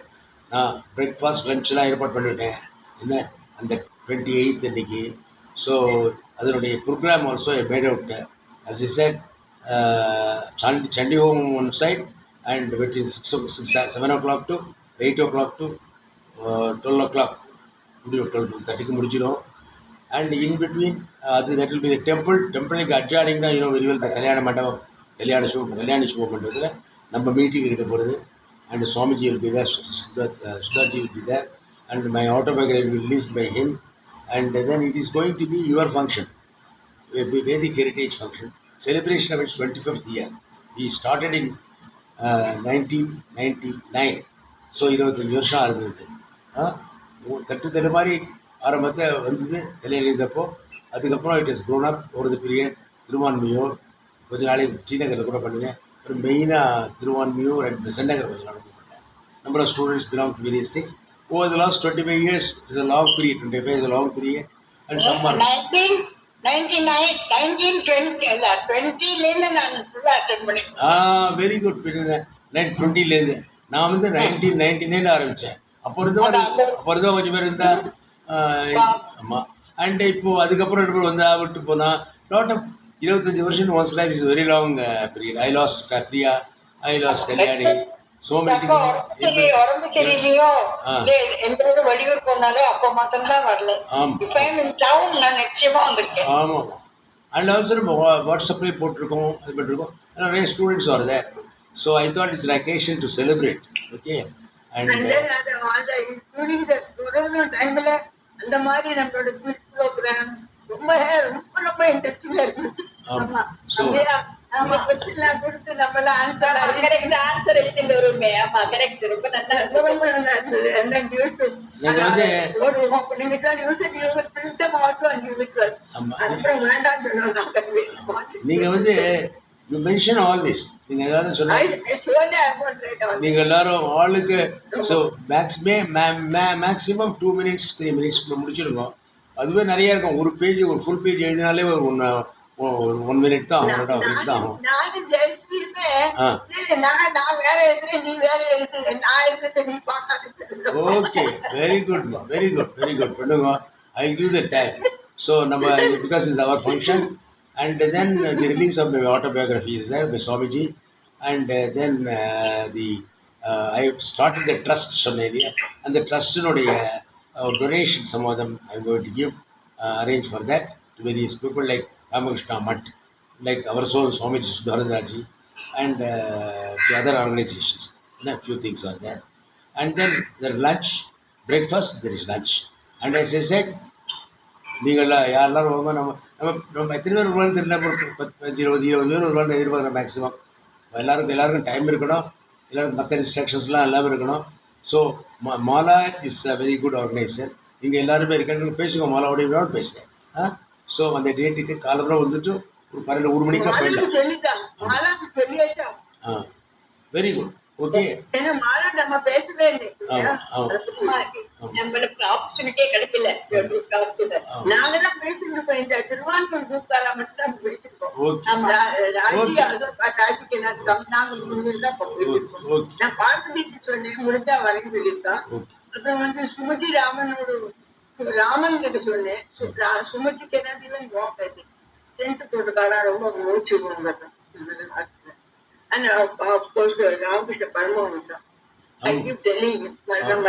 breakfast lunchலாம் ஏற்பாடு பண்ணிவிட்டேன் என்ன அந்த 28th இன்னைக்கு. ஸோ அதனுடைய program also I made out. as I said, Chandi home one side, and between 7 o'clock to 8 o'clock to 12 o'clock, 12:30 முடிச்சிடும். And in between, that will be the temple adjoining the, very well, the Kalyana Mandapam, Kalyana Shubha Mandapam, நம்ம meeting இருக்க போகிறது. And Swamiji will be there, Sudhaji will be there, and my autobiography will be released by him. And then it is going to be your function, a Vedic heritage function, celebration of its 25th year. We started in 1999. So 25 வருஷம் ஆகுது. தட்டு மாதிரி ஆரம்பத்தை வந்தது கல்யாணம் இருந்தப்போ. அதுக்கப்புறம் it is grown up over the period. Thiruvanmiyur கொஞ்ச நாளைக்கு ஸ்ரீநகரில் கூட பண்ணினேன். அப்புறம் மெயினாக திருவான்மியூர் அண்ட் சென்னகர் கொஞ்ச நாள் பண்ணேன். Number of students belong to various things. Over the last 25 years is a long period. 25 is a long period. And summer 20லேருந்து நான் ஃபுல்லாக அட்டெண்ட் பண்ணேன். Very good. 20லேருந்து நான் வந்து 1999 ஆரம்பித்தேன். அப்போ இருந்தால் கொஞ்சம் பேர் இருந்தால். ஆமாம். அண்ட் இப்போது அதுக்கப்புறம் என்ன வந்தா விட்டு போனால் லாட் ஆஃப் 25 வருஷம் once life is very long period. I last Priya, I last Kalyani, so many things. உடம்பு சரியில்லையோ எந்த வெளியூர் போனாலும் அப்போ மாத்திரம்தான் வரல. ஆமாம் நான் நிச்சயமாக வந்திருக்கேன். ஆமாம். அண்ட் ஆல்சோ நம்ம வாட்ஸ்அப்லேயே போட்டிருக்கோம், அது பண்ணிருக்கோம். நிறைய students are there. So I thought it's an occasion to celebrate. Okay. And during the corona டைம்ல அந்த மாதிரி நம்மளோட குவிஸ் ப்ரோக்ராம் ரொம்ப ரொம்ப ரொம்ப இன்ட்ரெஸ்டிங்காக இருக்கு. ஆமாம். ஸோ நம்ம கொஸ்டின்லாம் கொடுத்து நம்மள ஆன்சர் எடுத்துட்டு வருவோமே. ஆமா, கரெக்ட். ரொம்ப நல்லா ரொம்ப நல்லா இருந்தது. நீங்கள் வந்து நீங்கள் வந்து யூ மென்ஷன் ஆல் திஸ். நீங்கள் எல்லாரும் சொன்ன surely I won't write all. நீங்கள் எல்லாரும் ஆளுக்கு ஸோ மேக்ஸிமம் 2 minutes 3 minutes முடிச்சிடுங்க. அதுவே நிறைய இருக்கும். ஒரு பேஜ் ஒரு ஃபுல் பேஜ் எழுதினாலே ஒரு 1 minute தான் ஆகும், 2 minutes தான் ஆகும். நானும் ஜெயிச்சுமே நான் வேற எழுதுறேன், நீ வேற எழுதுற, நான் எழுதுறேன், நீ பார்க்காது. ஓகே, வெரி குட்மா, வெரி குட், வெரி குட். பண்ணுங்க. I give the time. So நம்ம because is our function and then the release of my autobiography is there by Swamiji, and then I started the trust Somalia, and the trust donation, some of them I'm going to give, arrange for that to various people like Ramakrishna Mutt, like our soul Swamiji Sudharandaji, and to other organizations. A few things are there, and then the lunch, breakfast, there is lunch, and as I said, நீங்கள் யாரெல்லாம் வாங்க, நம்ம எத்தனை பேர் வருவான்னு தெரியல, ஒரு 10 15 20 பேர் வருவான்னு எதிர்பார்க்குறேன் மேக்ஸிமம். எல்லாருக்கும் டைம் இருக்கணும், எல்லாருக்கும் மற்ற இன்ஸ்ட்ரக்ஷன்ஸ்லாம் எல்லாமே இருக்கணும். So Mala is a very good organiser. இங்கே எல்லாருமே இருக்காங்க, பேசுங்க, மாலாவுடைய பேசுகிறேன். ஸோ அந்த டேட்டுக்கு காலம்பரம் வந்துட்டு ஒரு 1 மணிக்கா போயிடலாம். Very good. ஓகே, நம்ம பேசவே இல்லை, நம்மளுக்கு ஆப்பர்ச்சுனிட்டியே கிடைக்கல. நாங்க தான் பேசிருக்கோம், இந்த திருவான்கூர் குரூப்காரா மட்டும் தான் பேசிருக்கோம். நான் பார்த்துட்டு சொன்னேன், முடிஞ்சா வரைக்கும் சொல்லியிருக்கான். அப்புறம் வந்து சுமதி ராமன் கிட்ட சொன்னேன், சுமதிக்கு என்ன டென்த் போட்டுக்காரா ரொம்ப மூச்சு and of course Ramakrishna Paramahamsa. I keep telling him, Param.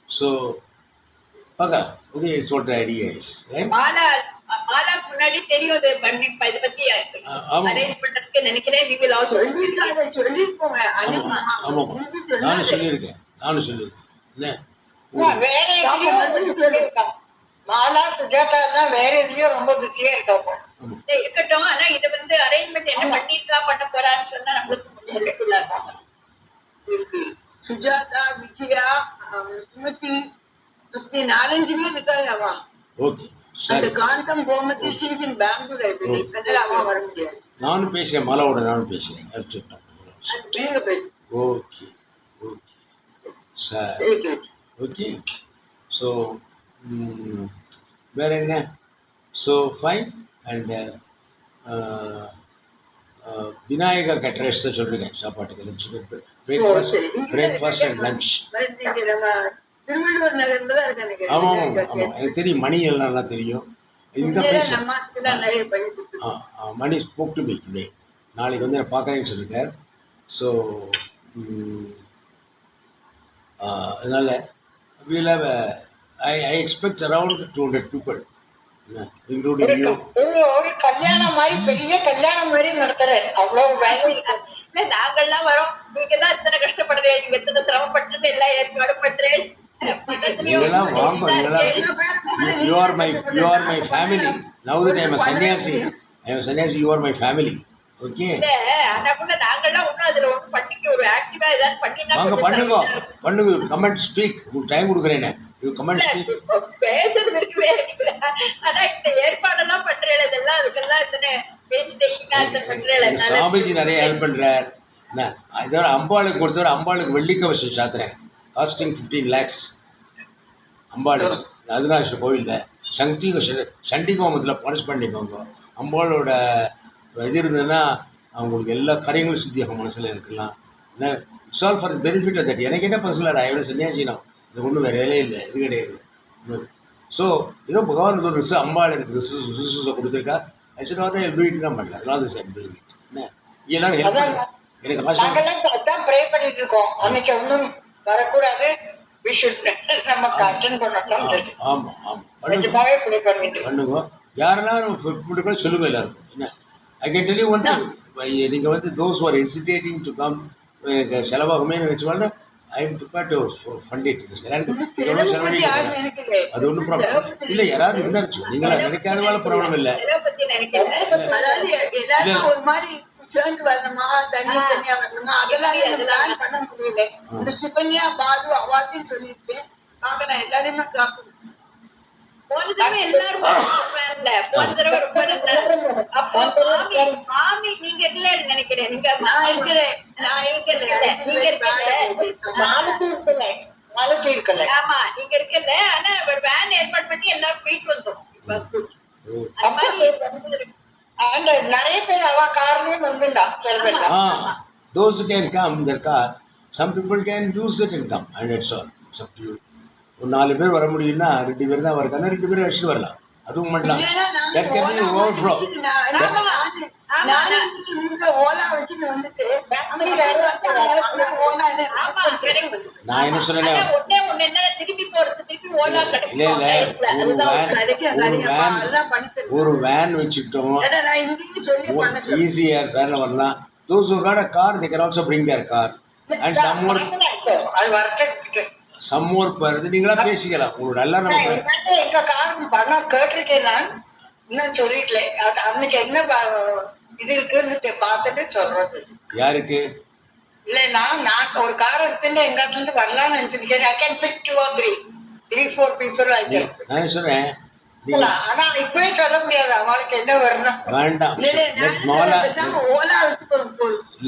So, okay, is what the idea is, right? Mala முன்னாடி தெரியும், அது பண்ணி இத பத்தி அரேஞ்ச் பண்றதுக்கு நினைக்கிறேன். we will also சொல்லிருக்கோம். நானும் சொல்லியிருக்கேன் என்ன வேற எங்கேயோ மாலா சுஜாதா தான் வேற எதுலயோ ரொம்ப பிஸியா இருக்காங்க. இருக்கட்டும், ஆனா இது வந்து அரேஞ்ச்மெண்ட் என்ன பண்ணிருக்கா, பண்ண போறான்னு சொன்னா நம்மளுக்கு சுஜாதா, விஜயா, சுமதி, 4-5 பேர் இருக்காங்க. அவன் அந்த காந்தம் கோமதி சிங் பெங்களூர் அதெல்லாம் அவன் வர முடியாது. நானும் பேசுறேன், மாலாவோட நானும் பேசுறேன். Okay sir, okay. ஸோ வேற என்ன? So fine. And Vinayagar caterers தான் சொல்லிருக்கேன் சாப்பாட்டுக்கு, லஞ்சுக்கு, பிரேக்ஃபாஸ்ட் அண்ட் லஞ்ச். ஆமாம் ஆமாம், எனக்கு தெரியும், மணி எல்லாம் தெரியும். இதுதான் பேசுகிறேன். மணி ஸ்போக் டு மீ டுடே. நாளைக்கு வந்து நான் பார்க்குறேன்னு சொல்லியிருக்கார். ஸோ அதனால் we'll have I expect around 200 people, including you. ஒரு கல்யாணம் மாதிரி, பெரிய கல்யாணம் மாதிரி நடத்துறேன். அவ்வளவு வேலை இல்லை, நாங்கெல்லாம் வரோம். நீங்க தான் இத்தனை கஷ்டப்படுறேன், நீங்க எத்தனை சிரமப்பட்டு எல்லாம் ஏற்பாடு பண்றேன். You are my family. Now that I am a sannyasi, you are my family. Okay. ஆனா கூட நாங்கெல்லாம் ஒண்ணு அதுல ஒண்ணு பண்ணிக்க, ஒரு ஆக்டிவா ஏதாவது பண்ணுங்க. Come and speak. உங்களுக்கு time கொடுக்குறேனே. You come and speak. பேசுறது இருக்கவே இல்லை. ஆனா இந்த ஏற்பாடெல்லாம் பண்றேன், இதெல்லாம் அதுக்கெல்லாம் இத்தனை பண்றேன். சாமிஜி நிறைய ஹெல்ப் பண்றார். இதோட அம்பாளுக்கு கொடுத்தவரை அம்பாளுக்கு வெள்ளிக்கவசம் சாத்துறேன். காஸ்டிங் 15 lakhs அம்பாளுக்கு. அதுதான் கோவிலில் சண்டி கோமத்தில் பனிஷ் பண்ணிக்கோங்க. அம்பாளோட இது இருந்ததுன்னா அவங்களுக்கு எல்லா காரியங்களும் சித்தியாகும், மனசில் இருக்கலாம். It's all for benefit of that. எனக்கு என்ன பர்சனலாக எவ்வளோ சன்னியாசினம், இது ஒன்றும் வேறு வேலையே இல்லை, இது கிடையாது. ஸோ ஏதோ பகவான் ஒரு அம்பாள் எனக்கு ரிசோர்ஸை கொடுத்துருக்கா. ஆக்சுவலாக வந்து வீட்டு தான் பண்ணல, அதனால தான் சார் பெனிஃபிட். என்ன எல்லாரும் ஹெல்ப் பண்ண எனக்கு அதான் ப்ரே பண்ணிட்டு இருக்கோம். அன்னைக்கு ஒன்றும் வரக்கூடாது, பண்ணுங்க. யாரெல்லாம் சொல்லுங்க எல்லாருக்கும். என்ன I can tell you one thing, நீங்கள் வந்து those are hesitating to come, செலவாகுமே நினைச்சுவாங்க. I am prepared to fund it. அது ஒன்றும் ப்ராப்ளம் இல்லை. யாராவது இருந்தாச்சு, நீங்களா நினைக்காதவால ப்ராப்ளம் இல்லை. சேர்ந்து வரணுமா, தனியா வரணுமா, அதெல்லாம் பண்ண முடியல. இந்த சுகன்யா பாலு அவார்ட்னு சொல்லிட்டு நாங்க எல்லாரையுமே காப்போம். போன தடவை எல்லாரும் வரல. போன தடவை ரொம்ப நல்லா. அப்போ மாமி நீங்க இல்ல நினைக்கிறேன். நீங்க நான் இருக்கிறேன். நீங்க இருக்கல. மாலத்தி இருக்கல. ஆமா நீங்க இருக்கல. ஆனா ஒரு வேன் ஏற்பாடு பண்ணி எல்லாரும் போயிட்டு வந்தோம். நிறைய பேர் அவ கார்லயே வந்துட்டா சில பேர். Those who can come in their car, some people can use it and come, and it's all. It's up to you. ஒரு 4 பேர் வர முடியும்னா 2 பேர் தான் வரக்கான 2 பேர் அடிச்சுட்டு வரலாம். அதுவும் பண்ணலாம். That can be overflow. நான் என்ன சொன்னேன், ஒரு வேன் வச்சுக்கிட்டோம், ஈஸியா வேன்ல வரலாம். Those who got a car, they can also bring their car. And some more வருது, நீங்களா பேசிக்கலாம். உங்களோட எல்லாம் நம்ம எங்க கார் பணம் கேட்டிருக்கேன். நான் இன்னும் சொல்லிக்கல. அன்னைக்கு என்ன இது இருக்குன்னு பார்த்துட்டு சொல்றது. யாருக்கு இல்ல நான் ஒரு கார் எடுத்துட்டு எங்க இடத்துல இருந்து வரலாம்னு நினைச்சிருக்கேன். I can pick 2 or 3 4 people. நான் சொல்றேன், ஆனா இப்பவே சொல்ல முடியாது அவளுக்கு என்ன வரணும். வேண்டாம்.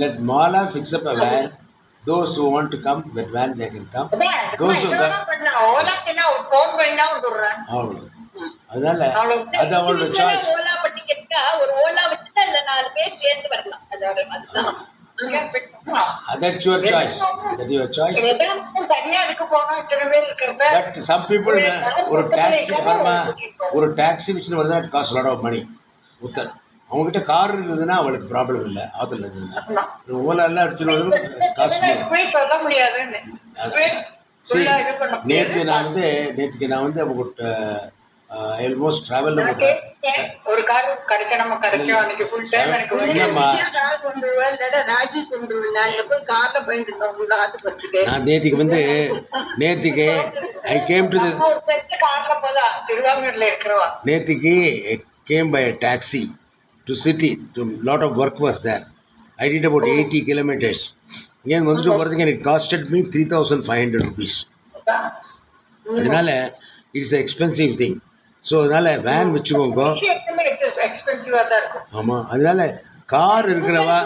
Let Mala fix up a van. Those who want to come, that van they can come. Those who Ola என்ன ஒரு ஃபோன் பண்ணா வந்துடுறேன். அதனால அது அவளோட சாய்ஸ். ஓலா பண்ணி கேட்டா ஒரு ஓலா வச்சுட்டா இல்ல 4 பேர் சேர்ந்து வரலாம். That's your choice. That's your choice. But some people, ஒரு டாக்ஸி வச்சுன்னு வருதுன்னா it costs a lot of money. அவங்ககிட்ட கார் இருந்ததுன்னா அவளுக்கு ப்ராப்ளம் இல்லை. ஆத்துல இருந்ததுன்னா ஓலா எல்லாம் அடிச்சுட்டு வருது காசு. நேற்றுக்கு நான் வந்து அவங்க ஆல்மோஸ்ட் டிராவல்ல ஒரு கார் கிடைக்கணும் அன்னைக்கு ஃபுல் டைம் எனக்கு இல்லம்மா. நான் நேற்றுக்கு ஐ கேம் டு திஸ் திருவாரூர்ல இருக்கிறவா. நேற்றுக்கு came by taxi to city. To lot of work was there. I did about 80 kilometers. இங்கே வந்துட்டு போகிறதுக்கு எனக்கு காஸ்டட் மீ 3,500 rupees. அதனால இட்ஸ் எக்ஸ்பென்சிவ் திங். ஸோ அதனால வேன் வச்சுக்கோங்க. ஆமாம், அதனால கார் இருக்கிறவா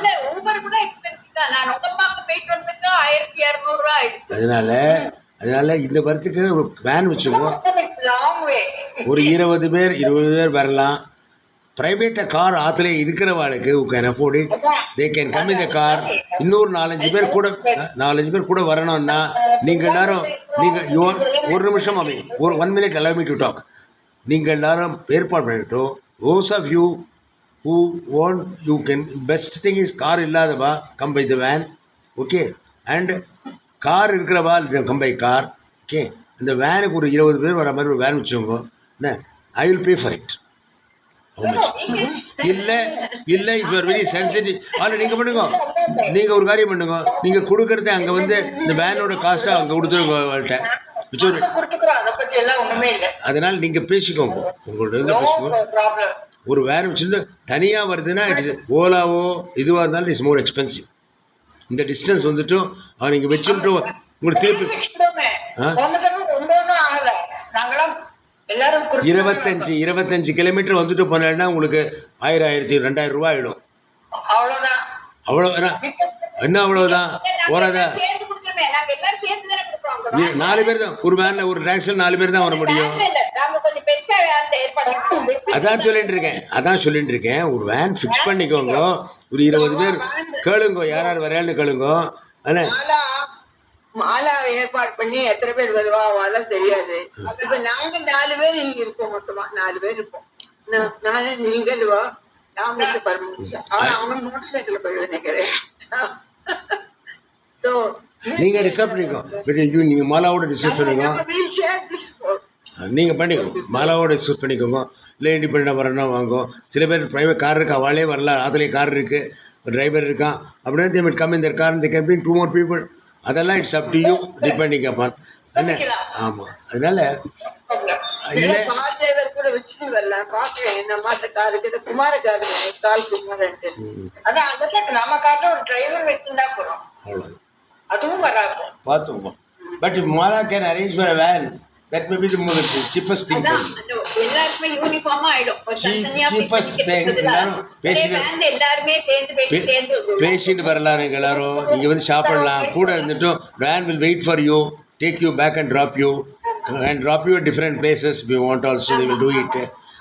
அதனால இந்த வரத்துக்கு வேன் வச்சுக்கோ. ஒரு 20 பேர் வரலாம். பிரைவேட்டாக கார் ஆற்றுல இருக்கிறவாளுக்கு can afford it, they can come in the car. இன்னொரு 4-5 பேர் கூட வரணும்னா நீங்கள் எல்லாரும் ஒரு நிமிஷம் ஒரு 1 minute allow me to talk. நீங்கள் எல்லாரும் ஏற்பாடு பண்ணிட்டோம். those of you who want, you can, best thing is car இல்லாதவா come by the van, okay, and car இருக்கிறவா come by கார், okay. இந்த வேனுக்கு ஒரு 20 பேர் வர மாதிரி ஒரு வேன் வச்சுக்கோங்க. என்ன, I will pay for it. இல்லை if you are very sensitive, நீங்கள் பண்ணுங்க. நீங்கள் ஒரு காரியம் பண்ணுங்க, நீங்கள் கொடுக்கறத அங்கே வந்து இந்த வேனோட காஸ்ட்டை அங்கே கொடுத்துருங்க அவள்கிட்ட. அதனால நீங்க பேசிக்கோங்க, உங்களோட பேசிக்கோங்க. ஒரு வேன் வச்சுருந்து தனியா வருதுன்னா இட்ஸ் ஓலாவோ இதுவா இருந்தாலும் இட்ஸ் மோர் எக்ஸ்பென்சிவ். இந்த டிஸ்டன்ஸ் வந்துட்டு நீங்க வச்சுட்டு உங்களுக்கு திருப்பி 25 கிலோமீட்டர் வந்துட்டு போனா உங்களுக்கு 1000-2000 ரூபாய் ஆயிடும். அவ்வளவுதான். என்ன அவ்வளவுதான் போறாதா? 4 பேர் தான் ஒரு வேன்ல, ஒரு டாக்ஸில 4 பேர் தான் வர முடியும். அதான் சொல்லிட்டு இருக்கேன். ஒரு வேன் ஃபிக்ஸ் பண்ணிக்கோங்க. ஒரு 20 பேர் கேளுங்க, யார் வரையான்னு கேளுங்க. மாலா ஏற்பாடு பண்ணி எத்தனை பேர் வருவா தெரியாது. இப்ப நாங்க 4 பேர் இங்க இருப்போம். மொத்தமா 4 பேர் இருப்போம். நானே நீங்கள் நாம பர்மிஷன். ஆனா அவங்க மோட்டர் சைக்கிள் போய் நினைக்கிறேன். நீங்க ரிசர்வ் பண்ணிக்கோ. நீங்க மாலாவோட ரிசர்வ் பண்ணிக்கோ. நீங்க பண்ணிக்கோ, மாலாவோட ரிசர்வ் பண்ணிக்கோங்க. இல்லை இண்டிபெண்டாக வரணும் வாங்கோ. சில பேர் ப்ரைவேட் கார் இருக்கு, அவளே வரலாம். அதுலேயே கார் இருக்கு, டிரைவர் இருக்கான் அப்படின்னு. They will come in their car, they can bring 2 more people. அதெல்லாம் it's up to you, depending upon. என்ன, ஆமாம். அதனால பார்த்தோம். But if Mala can arrange for a van, that may be the cheapest thing for you. எல்லாருக்குமே யூனிஃபார்மா ஆயிடும். ஒரு தனித்தனியா cheapest thing எல்லாரும் பேசிட்டு எல்லாருமே சேர்ந்து பேசிட்டு வரலாம். நீங்கள் எல்லாரும் இங்கே வந்து சாப்பிடலாம். கூட இருந்துட்டும் van will wait for you, take you back and drop you at different places if you want also they will do it.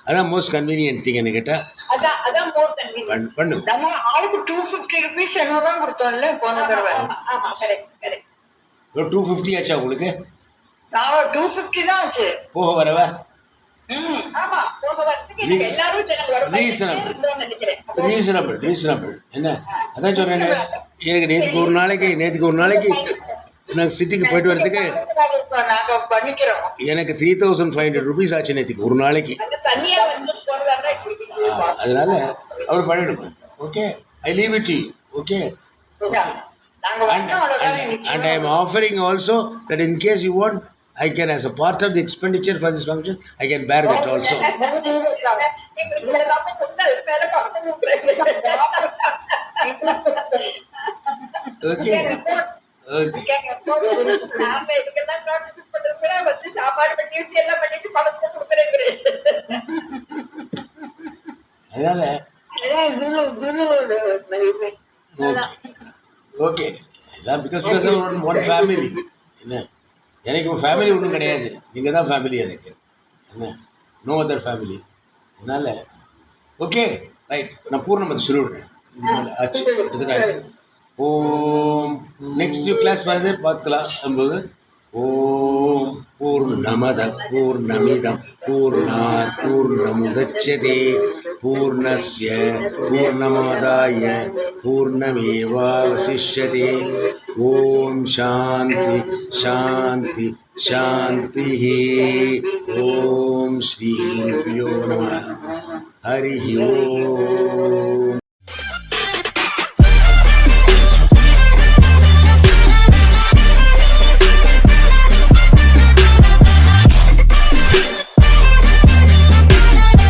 அதான் மோஸ்ட் கன்வீனியன்ட் திங் என்ன கேட்டால். அதான் மோர் கன்வீனியன்ட். பண்ணு. நம்ம ஆளுக்கு 250 rupees என்னவோ தான் கொடுத்தோம்ல போன தடவை. ஆமா கரெக்ட். 250 ஆச்சா உங்களுக்கு? 250 தான் ஆச்சு போக வரவா? ஆமா போக வரதுக்கு எல்லாரும் ரீசனபிள் என்ன அதான் சொல்றேன். எனக்கு நேற்றுக்கு ஒரு நாளைக்கு நாங்கள் சிட்டிக்கு போயிட்டு வரதுக்கு எனக்கு 3500 rupees ஆச்சு நேற்றுக்கு ஒரு நாளைக்கு. அதனால அவர் பண்ணிடுங்க. Okay, I leave it you. Okay, and I am offering also that in case you want, I can, as a part of the expenditure for this function, I can bear that also. Okay. அதனால okay because one family. என்ன எனக்கு family ஒன்றும் கிடையாது, நீங்கள் தான் family எனக்கு. என்ன no other family. அதனால் ஓகே ரைட், நான் பூர்ணமதி சொல்லிவிடுறேன். ஆச்சு எடுத்துக்காட்டு. ஓம் நெக்ஸ்ட் கிளாஸ் வந்து பார்த்துக்கலாம். நம்ம ஓம் பூர்ணமத பூர்ணமிதம் பூர்ணாத் பூர்ணமுதச்யதே பூர்ணஸ்ய பூர்ணமாதாய பூர்ணமேவாவசிஷ்யதே. ஓம் சாந்தி சாந்தி சாந்தி. ஓம் ஸ்ரீ குருभ्यो நமः. ஹரி ஓம்.